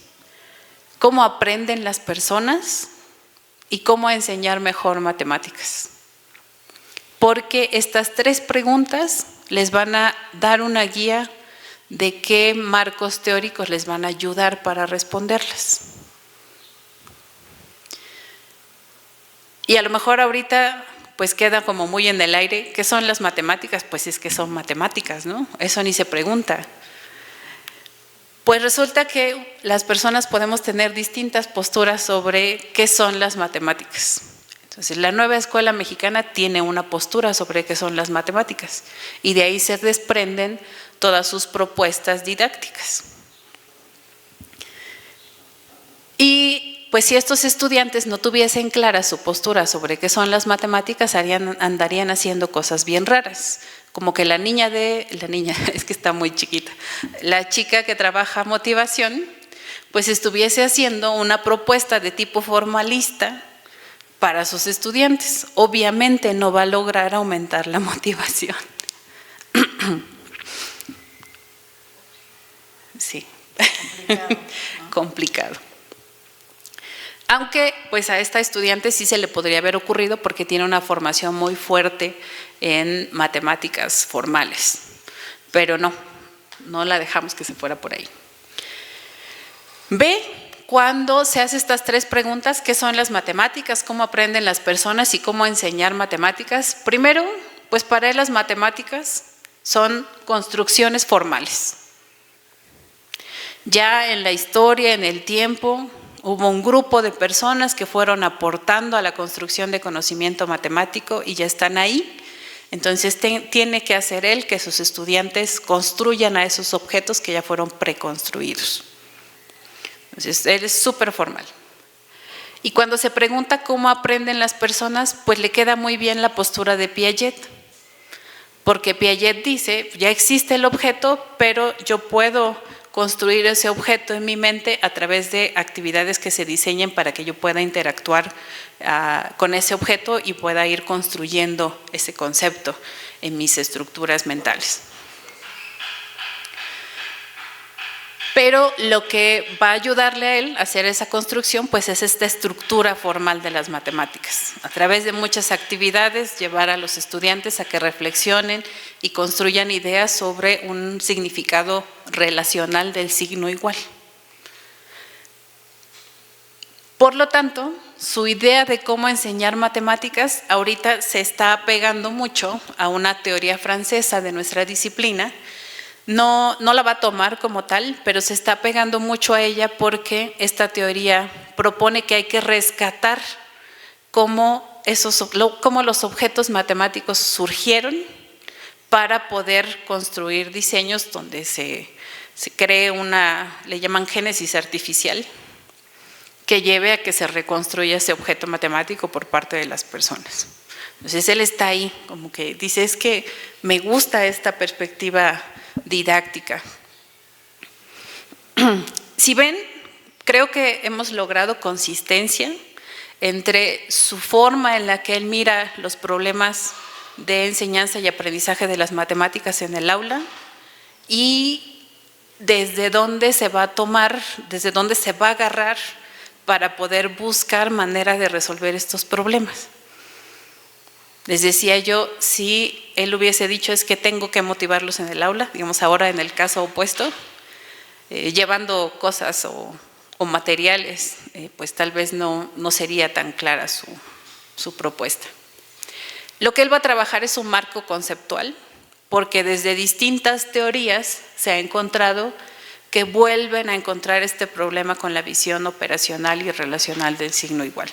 Speaker 3: cómo aprenden las personas y cómo enseñar mejor matemáticas. Porque estas tres preguntas les van a dar una guía de qué marcos teóricos les van a ayudar para responderlas. Y a lo mejor ahorita pues queda como muy en el aire, ¿qué son las matemáticas? Pues es que son matemáticas, ¿no? Eso ni se pregunta. Pues resulta que las personas podemos tener distintas posturas sobre qué son las matemáticas. Entonces, la nueva escuela mexicana tiene una postura sobre qué son las matemáticas y de ahí se desprenden todas sus propuestas didácticas. Y pues si estos estudiantes no tuviesen clara su postura sobre qué son las matemáticas, andarían haciendo cosas bien raras. Como que la niña, es que está muy chiquita, la chica que trabaja motivación, pues estuviese haciendo una propuesta de tipo formalista para sus estudiantes. Obviamente no va a lograr aumentar la motivación. Sí, complicado. Aunque pues a esta estudiante sí se le podría haber ocurrido porque tiene una formación muy fuerte en matemáticas formales, pero no la dejamos que se fuera por ahí. B, cuando se hace estas 3 preguntas, ¿qué son las matemáticas? ¿Cómo aprenden las personas y cómo enseñar matemáticas? Primero, pues para él las matemáticas son construcciones formales. Ya en la historia, en el tiempo, hubo un grupo de personas que fueron aportando a la construcción de conocimiento matemático y ya están ahí. Entonces tiene que hacer él que sus estudiantes construyan a esos objetos que ya fueron preconstruidos. Entonces él es súper formal. Y cuando se pregunta cómo aprenden las personas, pues le queda muy bien la postura de Piaget. Porque Piaget dice, ya existe el objeto, pero yo puedo construir ese objeto en mi mente a través de actividades que se diseñen para que yo pueda interactuar con ese objeto y pueda ir construyendo ese concepto en mis estructuras mentales. Pero lo que va a ayudarle a él a hacer esa construcción, pues es esta estructura formal de las matemáticas. A través de muchas actividades, llevar a los estudiantes a que reflexionen y construyan ideas sobre un significado relacional del signo igual. Por lo tanto, su idea de cómo enseñar matemáticas ahorita se está apegando mucho a una teoría francesa de nuestra disciplina. No la va a tomar como tal, pero se está pegando mucho a ella porque esta teoría propone que hay que rescatar cómo los objetos matemáticos surgieron para poder construir diseños donde se cree le llaman génesis artificial, que lleve a que se reconstruya ese objeto matemático por parte de las personas. Entonces él está ahí, como que dice, es que me gusta esta perspectiva didáctica. Si ven, creo que hemos logrado consistencia entre su forma en la que él mira los problemas de enseñanza y aprendizaje de las matemáticas en el aula y desde dónde se va a tomar, desde dónde se va a agarrar para poder buscar manera de resolver estos problemas. Les decía yo, si él hubiese dicho es que tengo que motivarlos en el aula, digamos ahora en el caso opuesto, llevando cosas o materiales, pues tal vez no sería tan clara su propuesta. Lo que él va a trabajar es un marco conceptual, porque desde distintas teorías se ha encontrado que vuelven a encontrar este problema con la visión operacional y relacional del signo igual.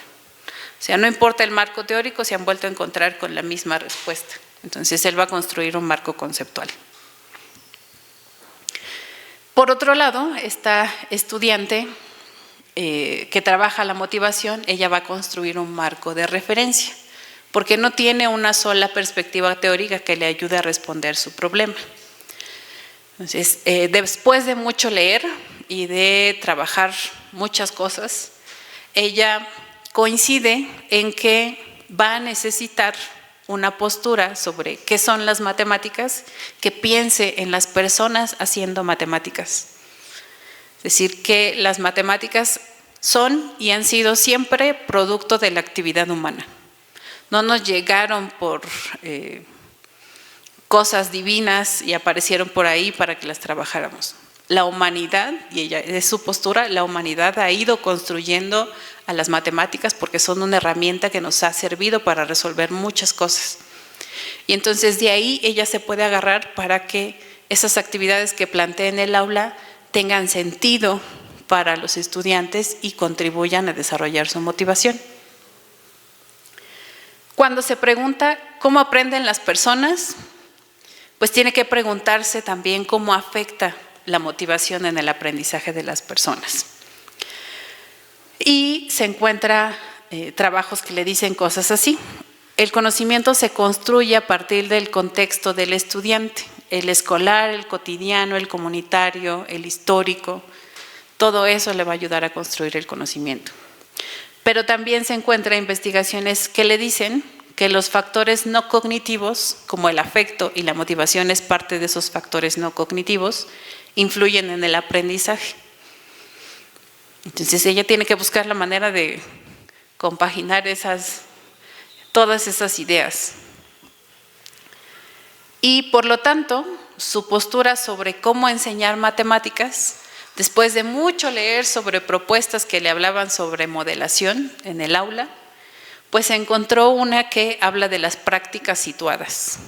Speaker 3: O sea, no importa el marco teórico, se han vuelto a encontrar con la misma respuesta. Entonces, él va a construir un marco conceptual. Por otro lado, esta estudiante que trabaja la motivación, ella va a construir un marco de referencia, porque no tiene una sola perspectiva teórica que le ayude a responder su problema. Entonces, después de mucho leer y de trabajar muchas cosas, ella coincide en que va a necesitar una postura sobre qué son las matemáticas que piense en las personas haciendo matemáticas. Es decir, que las matemáticas son y han sido siempre producto de la actividad humana. No nos llegaron por cosas divinas y aparecieron por ahí para que las trabajáramos. La humanidad, y ella es su postura, la humanidad ha ido construyendo a las matemáticas porque son una herramienta que nos ha servido para resolver muchas cosas. Y entonces de ahí ella se puede agarrar para que esas actividades que plantea en el aula tengan sentido para los estudiantes y contribuyan a desarrollar su motivación. Cuando se pregunta cómo aprenden las personas, pues tiene que preguntarse también cómo afecta la motivación en el aprendizaje de las personas. Y se encuentra trabajos que le dicen cosas así. El conocimiento se construye a partir del contexto del estudiante, el escolar, el cotidiano, el comunitario, el histórico. Todo eso le va a ayudar a construir el conocimiento. Pero también se encuentra investigaciones que le dicen que los factores no cognitivos, como el afecto y la motivación es parte de esos factores no cognitivos, influyen en el aprendizaje. Entonces ella tiene que buscar la manera de compaginar todas esas ideas. Y por lo tanto, su postura sobre cómo enseñar matemáticas, después de mucho leer sobre propuestas que le hablaban sobre modelación en el aula, pues encontró una que habla de las prácticas situadas.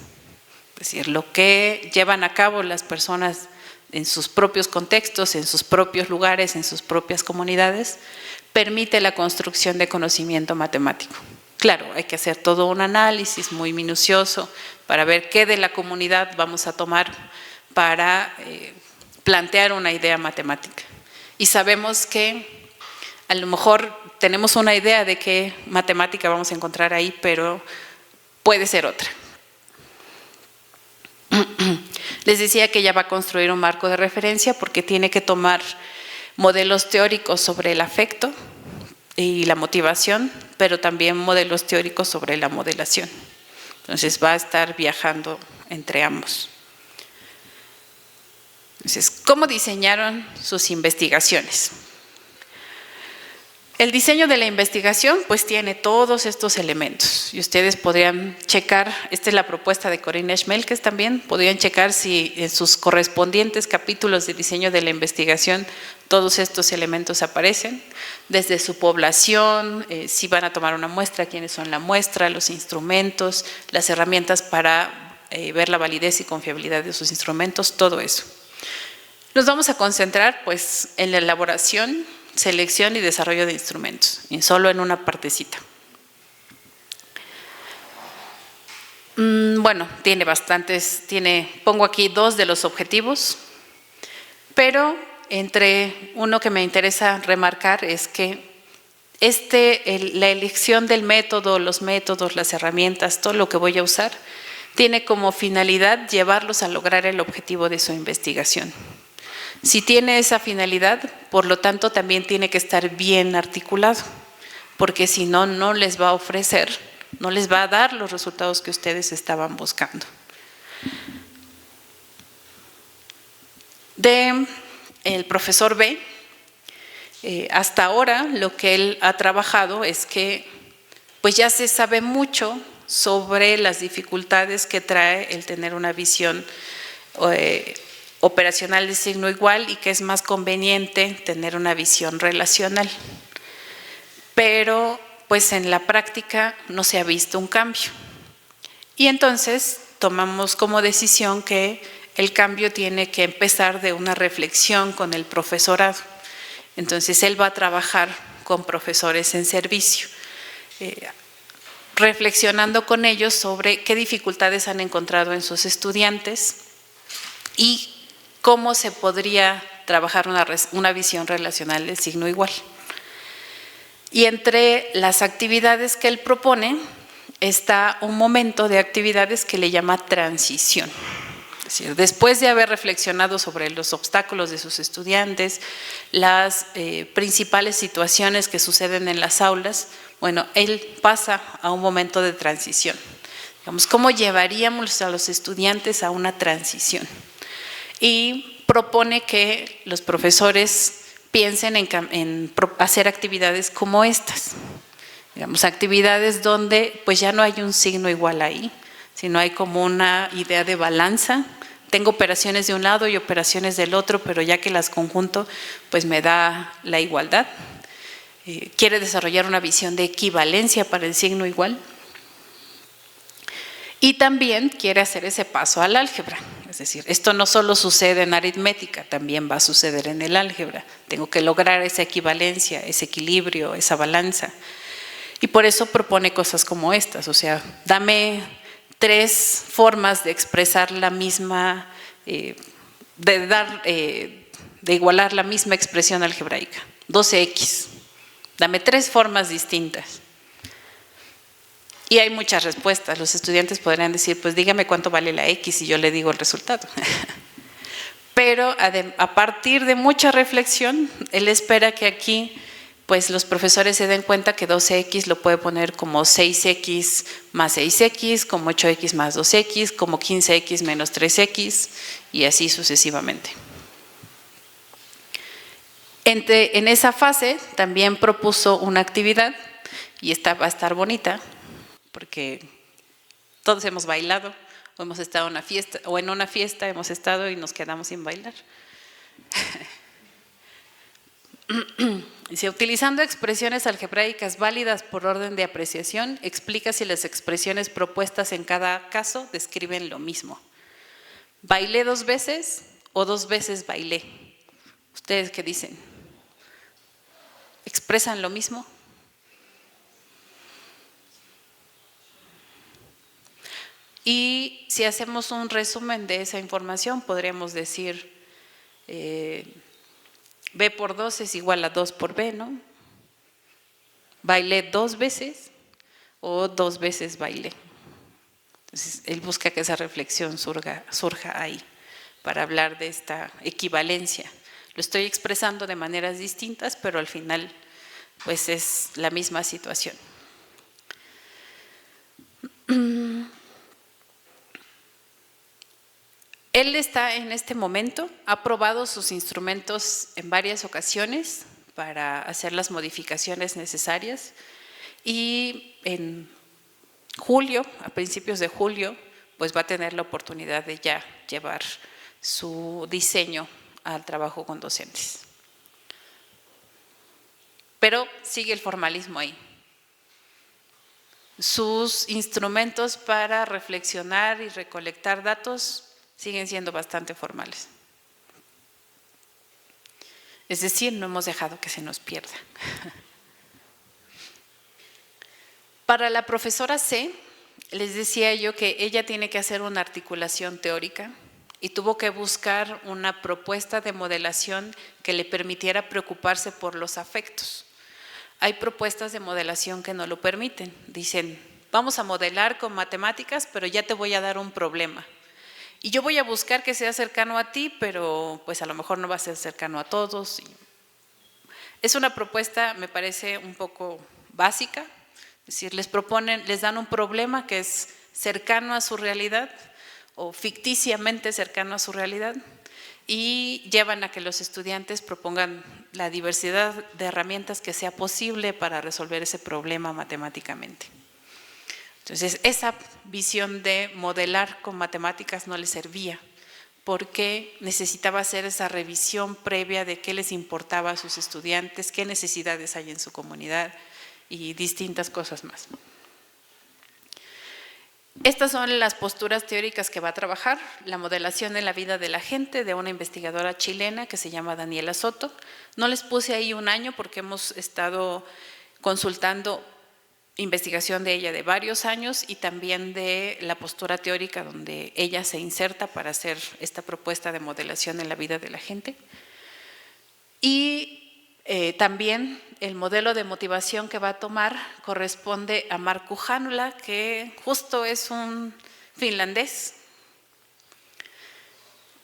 Speaker 3: Es decir, lo que llevan a cabo las personas en sus propios contextos, en sus propios lugares, en sus propias comunidades, permite la construcción de conocimiento matemático. Claro, hay que hacer todo un análisis muy minucioso para ver qué de la comunidad vamos a tomar para plantear una idea matemática. Y sabemos que a lo mejor tenemos una idea de qué matemática vamos a encontrar ahí, pero puede ser otra. Les decía que ella va a construir un marco de referencia porque tiene que tomar modelos teóricos sobre el afecto y la motivación, pero también modelos teóricos sobre la modelación. Entonces va a estar viajando entre ambos. Entonces, ¿cómo diseñaron sus investigaciones? El diseño de la investigación pues tiene todos estos elementos y ustedes podrían checar, esta es la propuesta de Corinna Schmelkes también, podrían checar si en sus correspondientes capítulos de diseño de la investigación todos estos elementos aparecen, desde su población, si van a tomar una muestra, quiénes son la muestra, los instrumentos, las herramientas para ver la validez y confiabilidad de sus instrumentos, todo eso. Nos vamos a concentrar pues en la elaboración, selección y desarrollo de instrumentos, y solo en una partecita. Bueno, tiene bastantes, pongo aquí 2 de los objetivos, pero entre uno que me interesa remarcar es que la elección del método, los métodos, las herramientas, todo lo que voy a usar, tiene como finalidad llevarlos a lograr el objetivo de su investigación. Si tiene esa finalidad, por lo tanto, también tiene que estar bien articulado, porque si no, no les va a ofrecer, no les va a dar los resultados que ustedes estaban buscando. El profesor B, hasta ahora lo que él ha trabajado es que pues ya se sabe mucho sobre las dificultades que trae el tener una visión operacional de signo igual y que es más conveniente tener una visión relacional. Pero pues en la práctica no se ha visto un cambio. Y entonces tomamos como decisión que el cambio tiene que empezar de una reflexión con el profesorado. Entonces él va a trabajar con profesores en servicio, reflexionando con ellos sobre qué dificultades han encontrado en sus estudiantes y cómo se podría trabajar una visión relacional de signo igual. Y entre las actividades que él propone está un momento de actividades que le llama transición. Es decir, después de haber reflexionado sobre los obstáculos de sus estudiantes, las principales situaciones que suceden en las aulas, bueno, él pasa a un momento de transición. Digamos, ¿cómo llevaríamos a los estudiantes a una transición? Y propone que los profesores piensen en hacer actividades como estas. Digamos, actividades donde pues ya no hay un signo igual ahí, sino hay como una idea de balanza. Tengo operaciones de un lado y operaciones del otro, pero ya que las conjunto, pues me da la igualdad. Quiere desarrollar una visión de equivalencia para el signo igual. Y también quiere hacer ese paso al álgebra. Es decir, esto no solo sucede en aritmética, también va a suceder en el álgebra. Tengo que lograr esa equivalencia, ese equilibrio, esa balanza. Y por eso propone cosas como estas. O sea, dame 3 formas de expresar la misma, de igualar la misma expresión algebraica. 12x. Dame 3 formas distintas. Y hay muchas respuestas. Los estudiantes podrían decir, pues dígame cuánto vale la X y yo le digo el resultado. Pero a partir de mucha reflexión, él espera que aquí pues los profesores se den cuenta que 12x lo puede poner como 6x más 6x, como 8x más 2x, como 15x menos 3x y así sucesivamente. En esa fase también propuso una actividad, y esta va a estar bonita, porque todos hemos bailado, o hemos estado en una fiesta, o en una fiesta hemos estado y nos quedamos sin bailar. Dice, utilizando expresiones algebraicas válidas por orden de apreciación, explica si las expresiones propuestas en cada caso describen lo mismo. ¿Bailé 2 veces o 2 veces bailé? ¿Ustedes qué dicen? ¿Expresan lo mismo? Y si hacemos un resumen de esa información, podríamos decir B por 2 es igual a 2 por B, ¿no? Bailé 2 veces o 2 veces bailé. Entonces, él busca que esa reflexión surja ahí para hablar de esta equivalencia. Lo estoy expresando de maneras distintas, pero al final pues es la misma situación. Él está en este momento, ha probado sus instrumentos en varias ocasiones para hacer las modificaciones necesarias y en julio, a principios de julio, pues va a tener la oportunidad de ya llevar su diseño al trabajo con docentes. Pero sigue el formalismo ahí. Sus instrumentos para reflexionar y recolectar datos siguen siendo bastante formales. Es decir, no hemos dejado que se nos pierda. Para la profesora C, les decía yo que ella tiene que hacer una articulación teórica y tuvo que buscar una propuesta de modelación que le permitiera preocuparse por los afectos. Hay propuestas de modelación que no lo permiten. Dicen, vamos a modelar con matemáticas, pero ya te voy a dar un problema. Y yo voy a buscar que sea cercano a ti, pero pues a lo mejor no va a ser cercano a todos. Es una propuesta, me parece, un poco básica. Es decir, les dan un problema que es cercano a su realidad o ficticiamente cercano a su realidad y llevan a que los estudiantes propongan la diversidad de herramientas que sea posible para resolver ese problema matemáticamente. Entonces, esa visión de modelar con matemáticas no les servía porque necesitaba hacer esa revisión previa de qué les importaba a sus estudiantes, qué necesidades hay en su comunidad y distintas cosas más. Estas son las posturas teóricas que va a trabajar, la modelación en la vida de la gente de una investigadora chilena que se llama Daniela Soto. No les puse ahí un año porque hemos estado consultando investigación de ella de varios años y también de la postura teórica donde ella se inserta para hacer esta propuesta de modelación en la vida de la gente. Y también el modelo de motivación que va a tomar corresponde a Markku Hanula, que justo es un finlandés,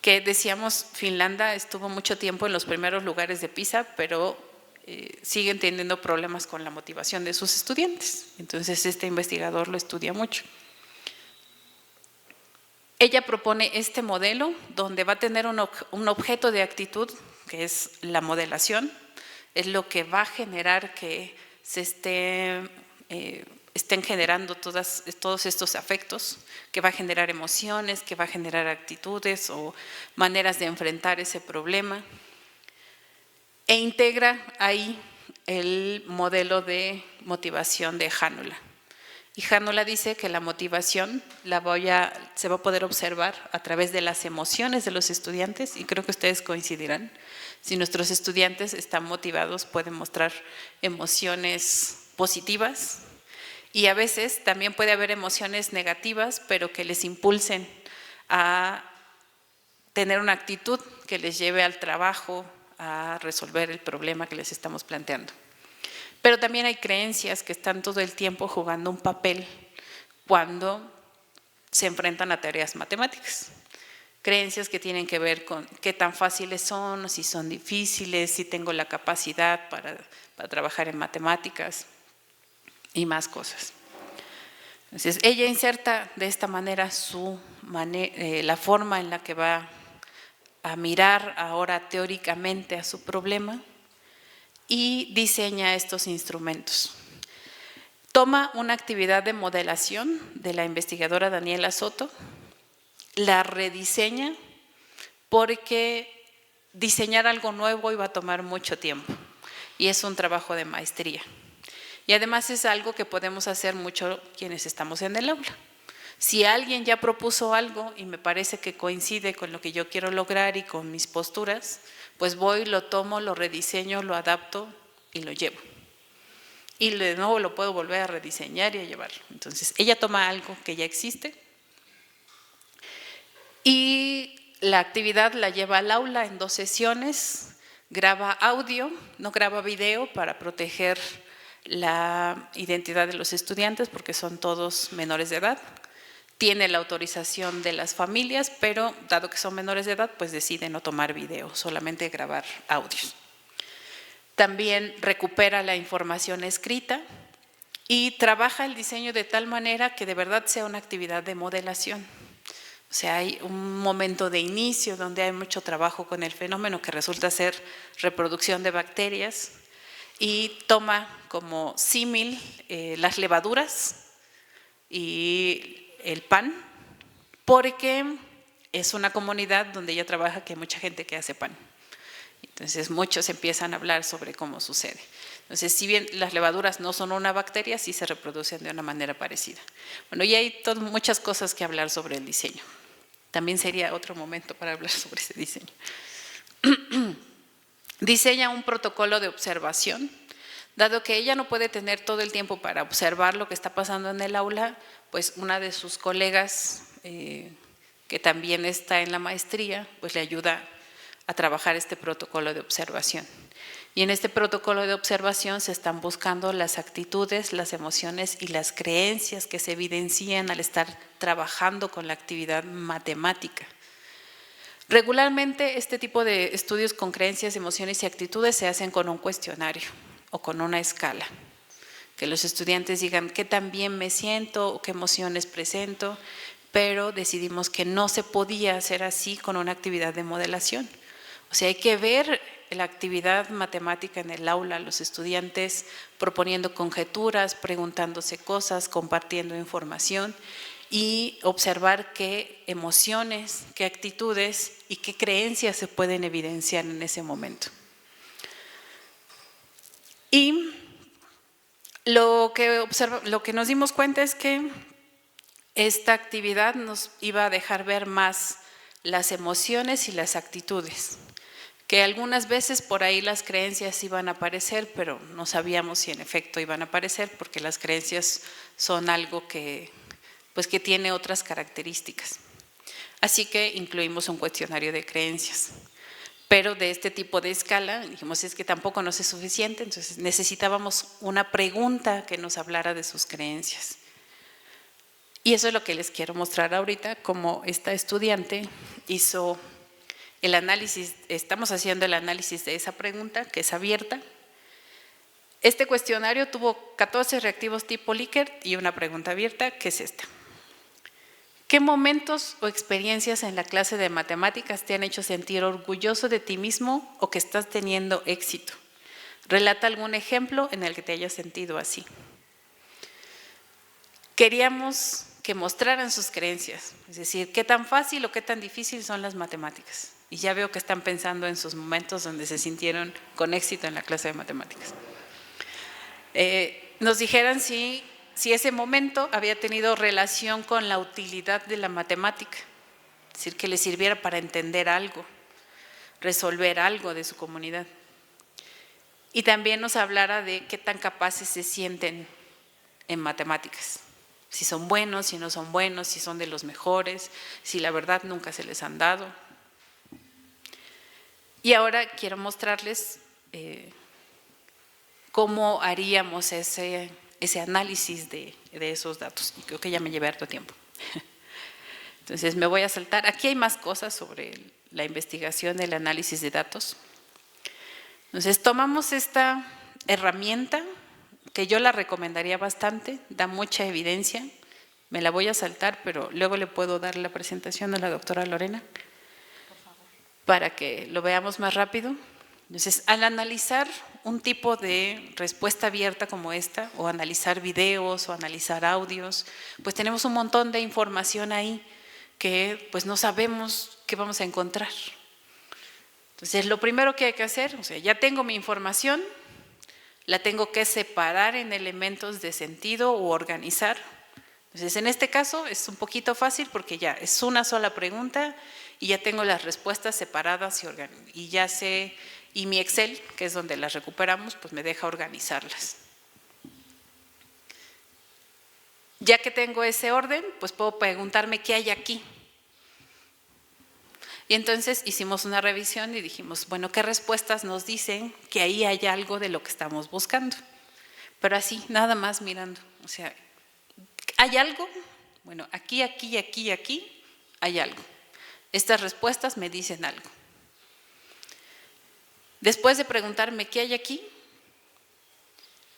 Speaker 3: que decíamos Finlandia estuvo mucho tiempo en los primeros lugares de PISA, pero siguen teniendo problemas con la motivación de sus estudiantes. Entonces este investigador lo estudia mucho. Ella propone este modelo donde va a tener un objeto de actitud que es la modelación, es lo que va a generar que se estén generando todos estos afectos, que va a generar emociones, que va a generar actitudes o maneras de enfrentar ese problema. E integra ahí el modelo de motivación de Hanula. Y Hanula dice que la motivación se va a poder observar a través de las emociones de los estudiantes, y creo que ustedes coincidirán. Si nuestros estudiantes están motivados, pueden mostrar emociones positivas, y a veces también puede haber emociones negativas, pero que les impulsen a tener una actitud que les lleve al trabajo, a resolver el problema que les estamos planteando. Pero también hay creencias que están todo el tiempo jugando un papel cuando se enfrentan a tareas matemáticas. Creencias que tienen que ver con qué tan fáciles son, si son difíciles, si tengo la capacidad para trabajar en matemáticas y más cosas. Entonces, ella inserta de esta manera la forma en la que va a mirar ahora teóricamente a su problema y diseña estos instrumentos. Toma una actividad de modelación de la investigadora Daniela Soto, la rediseña porque diseñar algo nuevo iba a tomar mucho tiempo y es un trabajo de maestría. Y además es algo que podemos hacer mucho quienes estamos en el aula. Si alguien ya propuso algo y me parece que coincide con lo que yo quiero lograr y con mis posturas, pues voy, lo tomo, lo rediseño, lo adapto y lo llevo. Y de nuevo lo puedo volver a rediseñar y a llevarlo. Entonces, ella toma algo que ya existe y la actividad la lleva al aula en 2 sesiones, graba audio, no graba video para proteger la identidad de los estudiantes porque son todos menores de edad. Tiene la autorización de las familias, pero dado que son menores de edad, pues decide no tomar video, solamente grabar audios. También recupera la información escrita y trabaja el diseño de tal manera que de verdad sea una actividad de modelación. O sea, hay un momento de inicio donde hay mucho trabajo con el fenómeno que resulta ser reproducción de bacterias y toma como símil las levaduras y el pan, porque es una comunidad donde ella trabaja que hay mucha gente que hace pan. Entonces muchos empiezan a hablar sobre cómo sucede. Entonces, si bien las levaduras no son una bacteria, sí se reproducen de una manera parecida. Bueno, y hay muchas cosas que hablar sobre el diseño. También sería otro momento para hablar sobre ese diseño. Diseña un protocolo de observación. Dado que ella no puede tener todo el tiempo para observar lo que está pasando en el aula, pues una de sus colegas, que también está en la maestría, pues le ayuda a trabajar este protocolo de observación. Y en este protocolo de observación se están buscando las actitudes, las emociones y las creencias que se evidencian al estar trabajando con la actividad matemática. Regularmente este tipo de estudios con creencias, emociones y actitudes se hacen con un cuestionario o con una escala, que los estudiantes digan qué tan bien me siento o qué emociones presento, pero decidimos que no se podía hacer así con una actividad de modelación. O sea, hay que ver la actividad matemática en el aula, los estudiantes proponiendo conjeturas, preguntándose cosas, compartiendo información y observar qué emociones, qué actitudes y qué creencias se pueden evidenciar en ese momento. Y lo que nos dimos cuenta es que esta actividad nos iba a dejar ver más las emociones y las actitudes, que algunas veces por ahí las creencias iban a aparecer, pero no sabíamos si en efecto iban a aparecer porque las creencias son algo que tiene otras características. Así que incluimos un cuestionario de creencias. Pero de este tipo de escala, dijimos, es que tampoco nos es suficiente, entonces necesitábamos una pregunta que nos hablara de sus creencias. Y eso es lo que les quiero mostrar ahorita, cómo esta estudiante hizo el análisis, estamos haciendo el análisis de esa pregunta, que es abierta. Este cuestionario tuvo 14 reactivos tipo Likert y una pregunta abierta, que es esta. ¿Qué momentos o experiencias en la clase de matemáticas te han hecho sentir orgulloso de ti mismo o que estás teniendo éxito? Relata algún ejemplo en el que te hayas sentido así. Queríamos que mostraran sus creencias, es decir, qué tan fácil o qué tan difícil son las matemáticas. Y ya veo que están pensando en sus momentos donde se sintieron con éxito en la clase de matemáticas. Nos dijeran si ese momento había tenido relación con la utilidad de la matemática, es decir, que les sirviera para entender algo, resolver algo de su comunidad. Y también nos hablara de qué tan capaces se sienten en matemáticas, si son buenos, si no son buenos, si son de los mejores, si la verdad nunca se les han dado. Y ahora quiero mostrarles cómo haríamos ese análisis de esos datos. Y creo que ya me llevé harto tiempo. Entonces me voy a saltar. Aquí hay más cosas sobre la investigación, el análisis de datos. Entonces tomamos esta herramienta que yo la recomendaría bastante, da mucha evidencia. Me la voy a saltar, pero luego le puedo dar la presentación a la doctora Lorena para que lo veamos más rápido. Entonces, al analizar un tipo de respuesta abierta como esta, o analizar videos o analizar audios, pues tenemos un montón de información ahí que pues no sabemos qué vamos a encontrar. Entonces, lo primero que hay que hacer, o sea, ya tengo mi información, la tengo que separar en elementos de sentido o organizar. Entonces, en este caso es un poquito fácil porque ya es una sola pregunta y ya tengo las respuestas separadas y ya sé, y mi Excel, que es donde las recuperamos, pues me deja organizarlas. Ya que tengo ese orden, pues puedo preguntarme qué hay aquí. Y entonces hicimos una revisión y dijimos, bueno, ¿qué respuestas nos dicen que ahí hay algo de lo que estamos buscando? Pero así, nada más mirando. O sea, ¿hay algo? Bueno, aquí, aquí, aquí, aquí hay algo. Estas respuestas me dicen algo. Después de preguntarme qué hay aquí,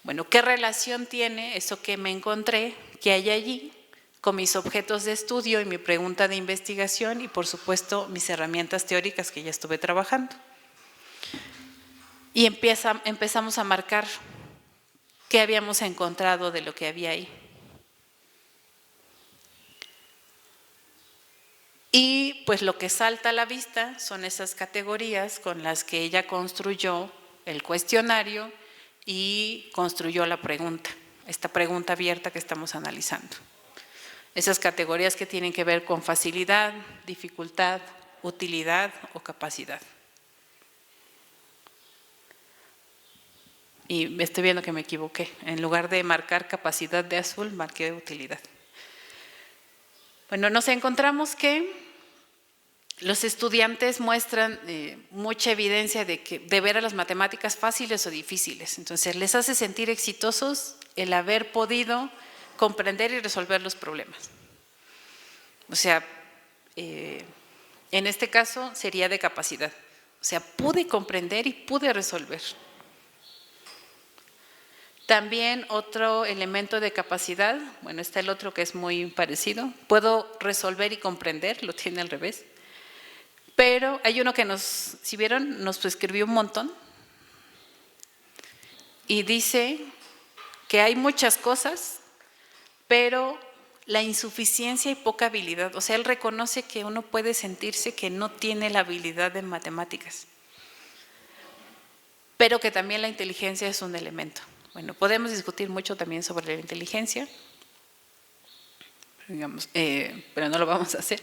Speaker 3: bueno, ¿qué relación tiene eso que me encontré, que hay allí, con mis objetos de estudio y mi pregunta de investigación y, por supuesto, mis herramientas teóricas que ya estuve trabajando? Y empezamos a marcar qué habíamos encontrado de lo que había ahí. Y pues lo que salta a la vista son esas categorías con las que ella construyó el cuestionario y construyó la pregunta, esta pregunta abierta que estamos analizando. Esas categorías que tienen que ver con facilidad, dificultad, utilidad o capacidad. Y me estoy viendo que me equivoqué. En lugar de marcar capacidad de azul, marqué utilidad. Bueno, nos encontramos que los estudiantes muestran mucha evidencia de ver a las matemáticas fáciles o difíciles. Entonces, les hace sentir exitosos el haber podido comprender y resolver los problemas. O sea, en este caso sería de capacidad. O sea, pude comprender y pude resolver. También otro elemento de capacidad, bueno, está el otro que es muy parecido. Puedo resolver y comprender, lo tiene al revés. Pero hay uno que si vieron, nos escribió un montón. Y dice que hay muchas cosas, pero la insuficiencia y poca habilidad. O sea, él reconoce que uno puede sentirse que no tiene la habilidad de matemáticas, pero que también la inteligencia es un elemento. Bueno, podemos discutir mucho también sobre la inteligencia, digamos, pero no lo vamos a hacer.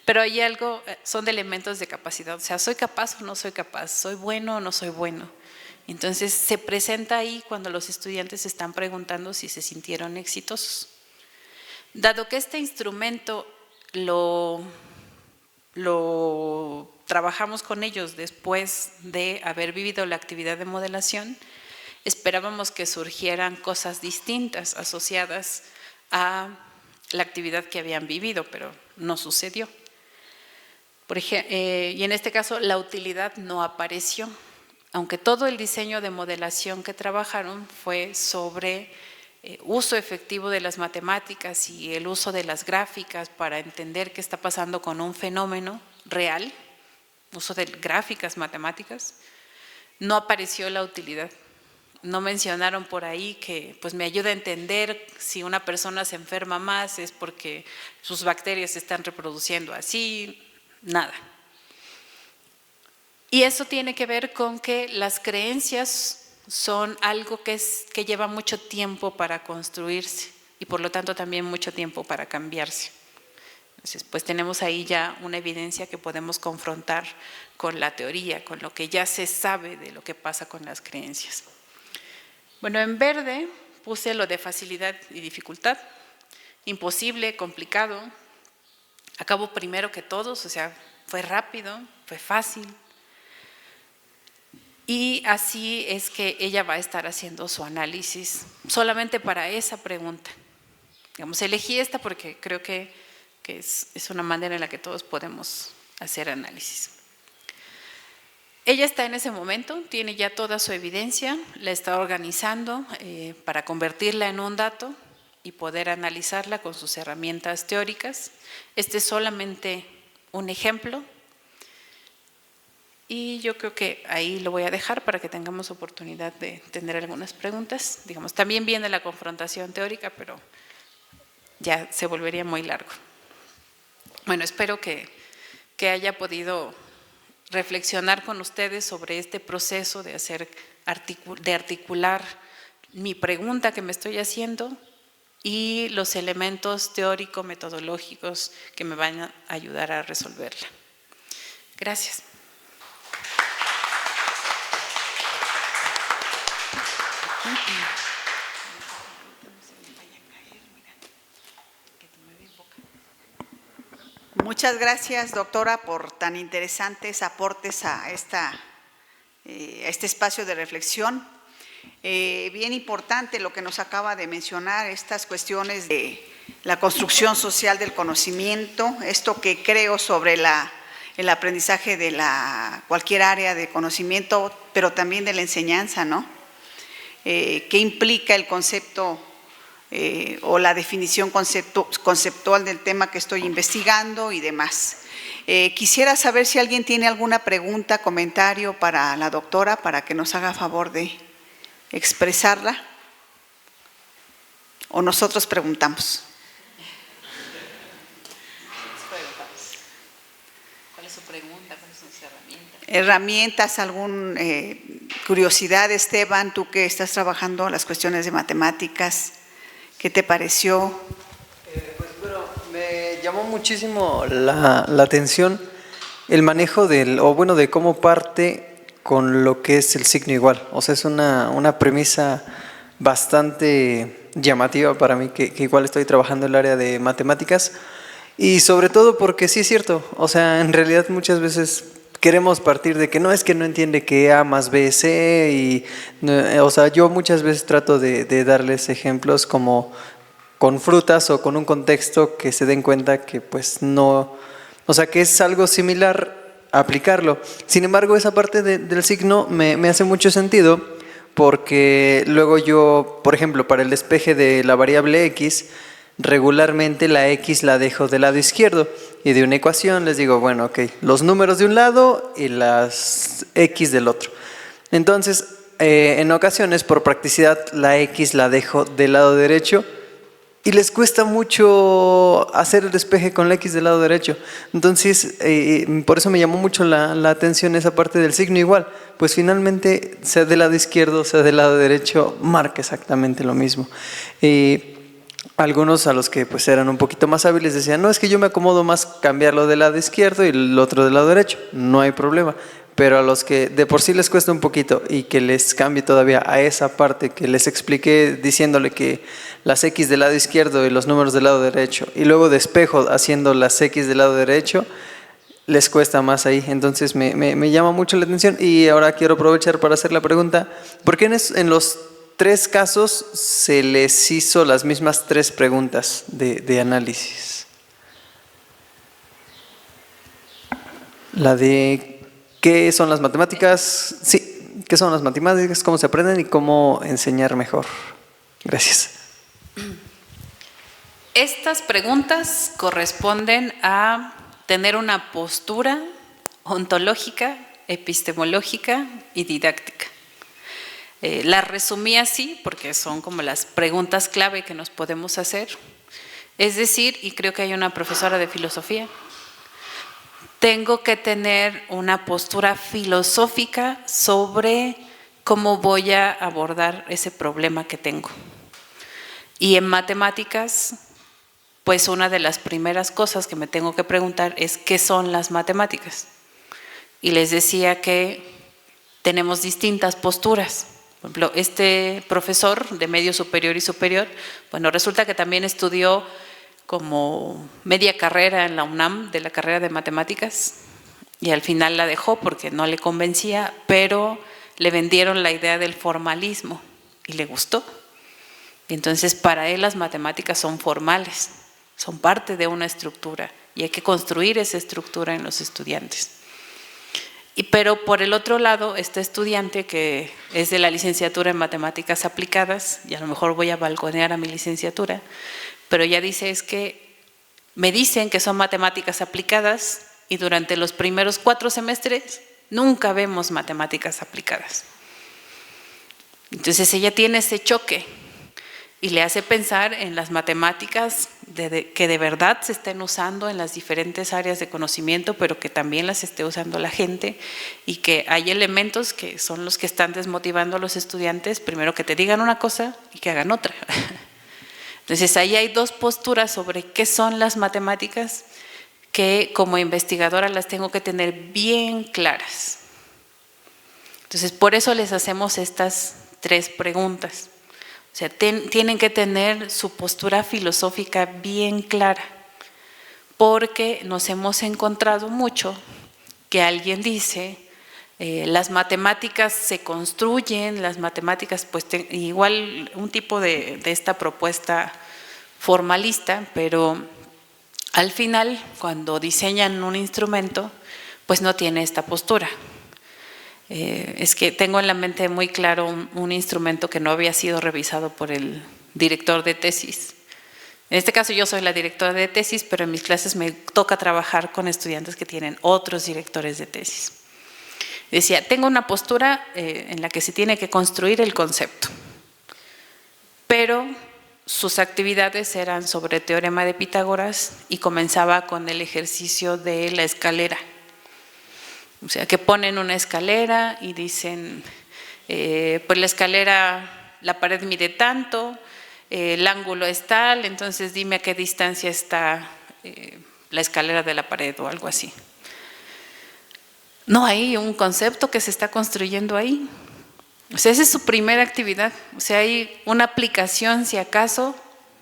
Speaker 3: Pero hay algo, son de elementos de capacidad. O sea, ¿soy capaz o no soy capaz? ¿Soy bueno o no soy bueno? Entonces, se presenta ahí cuando los estudiantes están preguntando si se sintieron exitosos. Dado que este instrumento lo trabajamos con ellos después de haber vivido la actividad de modelación, esperábamos que surgieran cosas distintas asociadas a la actividad que habían vivido, pero no sucedió. Por ejemplo, y en este caso la utilidad no apareció, aunque todo el diseño de modelación que trabajaron fue sobre uso efectivo de las matemáticas y el uso de las gráficas para entender qué está pasando con un fenómeno real, uso de gráficas matemáticas. No apareció la utilidad. No mencionaron por ahí que pues me ayuda a entender si una persona se enferma más es porque sus bacterias se están reproduciendo así, nada. Y eso tiene que ver con que las creencias son algo que lleva mucho tiempo para construirse y por lo tanto también mucho tiempo para cambiarse. Entonces, pues tenemos ahí ya una evidencia que podemos confrontar con la teoría, con lo que ya se sabe de lo que pasa con las creencias. Bueno, en verde puse lo de facilidad y dificultad, imposible, complicado. Acabo primero que todos, o sea, fue rápido, fue fácil. Y así es que ella va a estar haciendo su análisis solamente para esa pregunta. Digamos, elegí esta porque creo que es una manera en la que todos podemos hacer análisis. Ella está en ese momento, tiene ya toda su evidencia, la está organizando para convertirla en un dato y poder analizarla con sus herramientas teóricas. Este es solamente un ejemplo. Y yo creo que ahí lo voy a dejar para que tengamos oportunidad de tener algunas preguntas. Digamos, también viene la confrontación teórica, pero ya se volvería muy largo. Bueno, espero que haya podido reflexionar con ustedes sobre este proceso de articular mi pregunta que me estoy haciendo y los elementos teórico-metodológicos que me van a ayudar a resolverla. Gracias.
Speaker 1: Muchas gracias, doctora, por tan interesantes aportes a este espacio de reflexión. Bien importante lo que nos acaba de mencionar, estas cuestiones de la construcción social del conocimiento, esto que creo sobre el aprendizaje de cualquier área de conocimiento, pero también de la enseñanza, ¿no? ¿Qué implica el concepto o la definición conceptual del tema que estoy investigando y demás? Quisiera saber si alguien tiene alguna pregunta, comentario para la doctora, para que nos haga favor de expresarla, o nosotros preguntamos.
Speaker 3: ¿Cuál es su pregunta? ¿Cuáles son sus herramientas?
Speaker 1: Herramientas, alguna curiosidad, Esteban, tú que estás trabajando las cuestiones de matemáticas, ¿qué te pareció?
Speaker 6: Pues bueno, me llamó muchísimo la atención el manejo de cómo parte con lo que es el signo igual. O sea, es una premisa bastante llamativa para mí, que igual estoy trabajando en el área de matemáticas, y sobre todo porque sí es cierto, o sea, en realidad muchas veces queremos partir de que no entiende que A más B es C, y o sea, yo muchas veces trato de darles ejemplos como con frutas o con un contexto que se den cuenta que pues no, o sea, que es algo similar aplicarlo. Sin embargo, esa parte del signo me hace mucho sentido, porque luego yo, por ejemplo, para el despeje de la variable x, regularmente la x la dejo del lado izquierdo, y de una ecuación les digo, bueno, ok, los números de un lado y las x del otro. Entonces, en ocasiones, por practicidad, la x la dejo del lado derecho, y les cuesta mucho hacer el despeje con la x del lado derecho. Entonces, por eso me llamó mucho la atención esa parte del signo igual. Pues finalmente, sea del lado izquierdo, sea del lado derecho, marca exactamente lo mismo. Algunos a los que pues eran un poquito más hábiles decían, no, es que yo me acomodo más cambiarlo del lado izquierdo y el otro del lado derecho. No hay problema. Pero a los que de por sí les cuesta un poquito y que les cambie todavía a esa parte que les expliqué diciéndole que las x del lado izquierdo y los números del lado derecho, y luego despejo haciendo las x del lado derecho, les cuesta más ahí. Entonces me llama mucho la atención, y ahora quiero aprovechar para hacer la pregunta, ¿por qué en los tres casos se les hizo las mismas tres preguntas de análisis? La de ¿qué son las matemáticas? Sí, ¿qué son las matemáticas? ¿Cómo se aprenden y cómo enseñar mejor? Gracias.
Speaker 3: Estas preguntas corresponden a tener una postura ontológica, epistemológica y didáctica. Las resumí así porque son como las preguntas clave que nos podemos hacer. Es decir, y creo que hay una profesora de filosofía, tengo que tener una postura filosófica sobre cómo voy a abordar ese problema que tengo. Y en matemáticas, pues una de las primeras cosas que me tengo que preguntar es ¿qué son las matemáticas? Y les decía que tenemos distintas posturas. Por ejemplo, este profesor de medio superior y superior, bueno, resulta que también estudió como media carrera en la UNAM de la carrera de matemáticas, y al final la dejó porque no le convencía, pero le vendieron la idea del formalismo y le gustó. Y entonces para él las matemáticas son formales, son parte de una estructura y hay que construir esa estructura en los estudiantes. Pero por el otro lado, este estudiante que es de la licenciatura en matemáticas aplicadas, y a lo mejor voy a balconear a mi licenciatura, pero ya dice, es que me dicen que son matemáticas aplicadas y durante los primeros 4 semestres nunca vemos matemáticas aplicadas. Entonces ella tiene ese choque y le hace pensar en las matemáticas que de verdad se estén usando en las diferentes áreas de conocimiento, pero que también las esté usando la gente, y que hay elementos que son los que están desmotivando a los estudiantes, primero que te digan una cosa y que hagan otra. Entonces ahí hay dos posturas sobre qué son las matemáticas que como investigadora las tengo que tener bien claras. Entonces por eso les hacemos estas 3 preguntas. O sea, tienen que tener su postura filosófica bien clara, porque nos hemos encontrado mucho que alguien dice, las matemáticas se construyen, las matemáticas, pues igual un tipo de esta propuesta formalista, pero al final, cuando diseñan un instrumento, pues no tiene esta postura. Es que tengo en la mente muy claro un instrumento que no había sido revisado por el director de tesis. En este caso yo soy la directora de tesis, pero en mis clases me toca trabajar con estudiantes que tienen otros directores de tesis. Decía, tengo una postura en la que se tiene que construir el concepto, pero sus actividades eran sobre teorema de Pitágoras y comenzaba con el ejercicio de la escalera. O sea, que ponen una escalera y dicen, pues la escalera, la pared mide tanto, el ángulo es tal, entonces dime a qué distancia está la escalera de la pared o algo así. No hay un concepto que se está construyendo ahí. O sea, esa es su primera actividad. O sea, hay una aplicación, si acaso,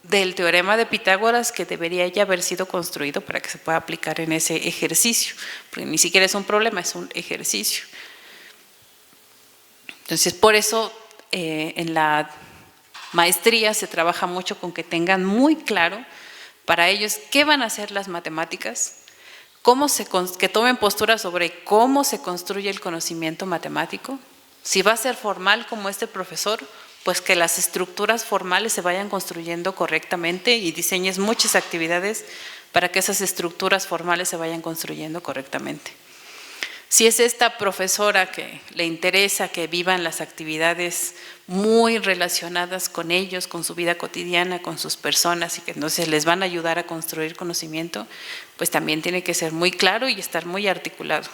Speaker 3: del teorema de Pitágoras que debería ya haber sido construido para que se pueda aplicar en ese ejercicio, porque ni siquiera es un problema, es un ejercicio. Entonces, por eso en la maestría se trabaja mucho con que tengan muy claro para ellos qué van a hacer las matemáticas, que tomen postura sobre cómo se construye el conocimiento matemático. Si va a ser formal como este profesor, pues que las estructuras formales se vayan construyendo correctamente y diseñes muchas actividades para que esas estructuras formales se vayan construyendo correctamente. Si es esta profesora que le interesa que vivan las actividades muy relacionadas con ellos, con su vida cotidiana, con sus personas, y que entonces les van a ayudar a construir conocimiento, pues también tiene que ser muy claro y estar muy articulado.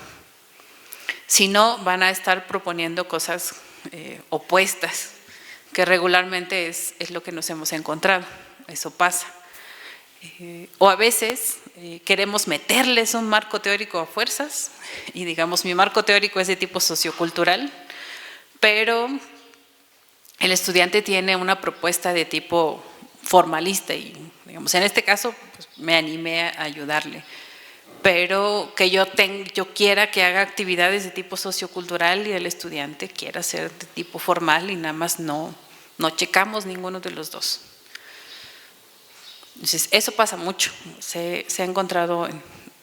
Speaker 3: Si no, van a estar proponiendo cosas opuestas, que regularmente es lo que nos hemos encontrado. Eso pasa. O a veces queremos meterles un marco teórico a fuerzas, y digamos, mi marco teórico es de tipo sociocultural, pero el estudiante tiene una propuesta de tipo formalista y, digamos, en este caso pues, me animé a ayudarle. Pero que yo quiera que haga actividades de tipo sociocultural y el estudiante quiera ser de tipo formal y nada más no checamos ninguno de los dos. Entonces, eso pasa mucho. Se ha encontrado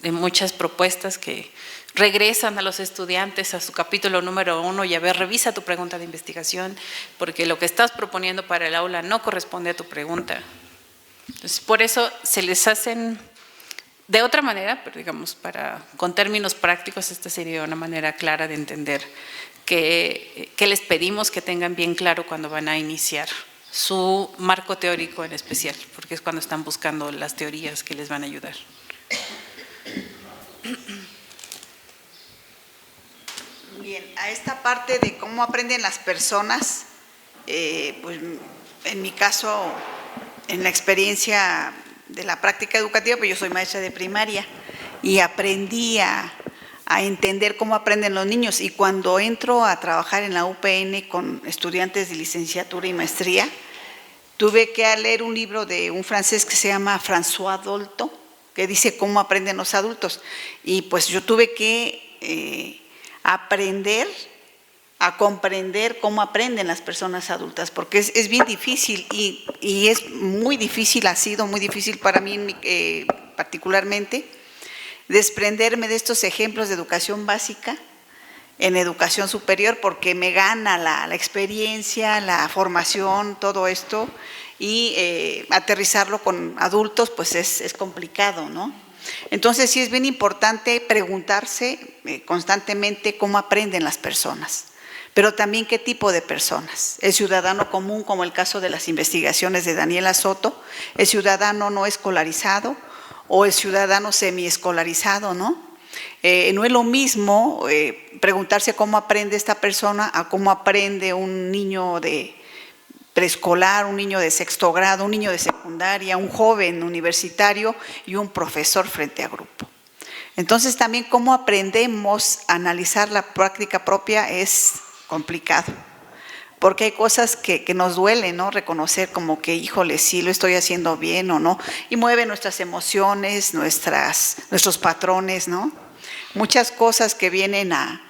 Speaker 3: en muchas propuestas que regresan a los estudiantes a su capítulo número 1 y a ver, revisa tu pregunta de investigación, porque lo que estás proponiendo para el aula no corresponde a tu pregunta. Entonces, por eso se les hacen de otra manera, pero digamos, con términos prácticos, esta sería una manera clara de entender que les pedimos que tengan bien claro cuando van a iniciar su marco teórico en especial, porque es cuando están buscando las teorías que les van a ayudar.
Speaker 1: Bien, a esta parte de cómo aprenden las personas, pues en mi caso, en la experiencia de la práctica educativa, pues yo soy maestra de primaria y aprendí a entender cómo aprenden los niños, y cuando entro a trabajar en la UPN con estudiantes de licenciatura y maestría, tuve que leer un libro de un francés que se llama François Dolto, que dice cómo aprenden los adultos, y pues yo tuve que aprender a comprender cómo aprenden las personas adultas, porque es bien difícil y es muy difícil, ha sido muy difícil para mí particularmente, desprenderme de estos ejemplos de educación básica en educación superior, porque me gana la experiencia, la formación, todo esto, y aterrizarlo con adultos pues es complicado, ¿no? Entonces sí es bien importante preguntarse constantemente cómo aprenden las personas, pero también qué tipo de personas. El ciudadano común, como el caso de las investigaciones de Daniela Soto, el ciudadano no escolarizado o el ciudadano semiescolarizado, ¿no? No es lo mismo preguntarse cómo aprende esta persona a cómo aprende un niño de preescolar, un niño de sexto grado, un niño de secundaria, un joven universitario y un profesor frente a grupo. Entonces también cómo aprendemos a analizar la práctica propia es complicado, porque hay cosas que nos duelen, ¿no? Reconocer como que, híjole, sí lo estoy haciendo bien o no, y mueve nuestras emociones, nuestros patrones, ¿no? Muchas cosas que vienen a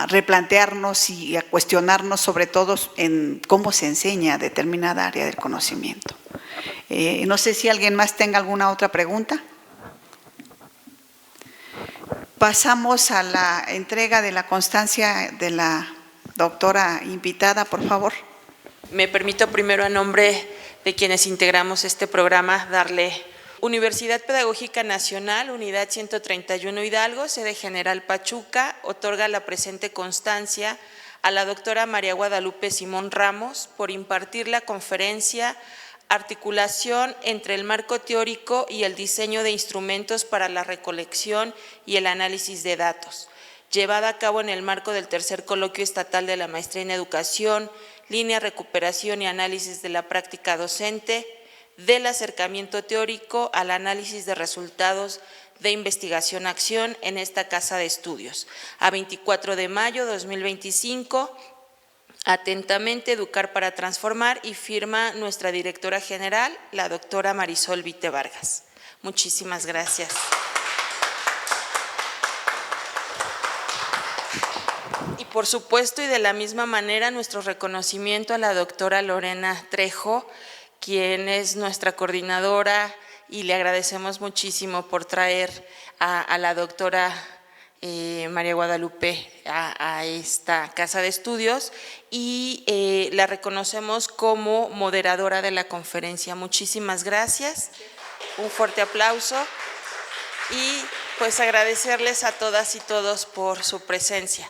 Speaker 1: replantearnos y a cuestionarnos, sobre todo en cómo se enseña determinada área del conocimiento. No sé si alguien más tenga alguna otra pregunta. Pasamos a la entrega de la constancia de la doctora invitada, por favor.
Speaker 7: Me permito primero, a nombre de quienes integramos este programa, darle Universidad Pedagógica Nacional, Unidad 131 Hidalgo, sede General Pachuca, otorga la presente constancia a la doctora María Guadalupe Simón Ramos por impartir la conferencia Articulación entre el marco teórico y el diseño de instrumentos para la recolección y el análisis de datos, llevada a cabo en el marco del tercer coloquio estatal de la Maestría en Educación, línea recuperación y análisis de la práctica docente, del acercamiento teórico al análisis de resultados de investigación-acción en esta casa de estudios. A 24 de mayo de 2025, atentamente, Educar para Transformar, y firma nuestra directora general, la doctora Marisol Vite Vargas. Muchísimas gracias. Y por supuesto, y de la misma manera, nuestro reconocimiento a la doctora Lorena Trejo, quien es nuestra coordinadora, y le agradecemos muchísimo por traer a la doctora María Guadalupe a esta casa de estudios, y la reconocemos como moderadora de la conferencia. Muchísimas gracias, un fuerte aplauso, y pues agradecerles a todas y todos por su presencia.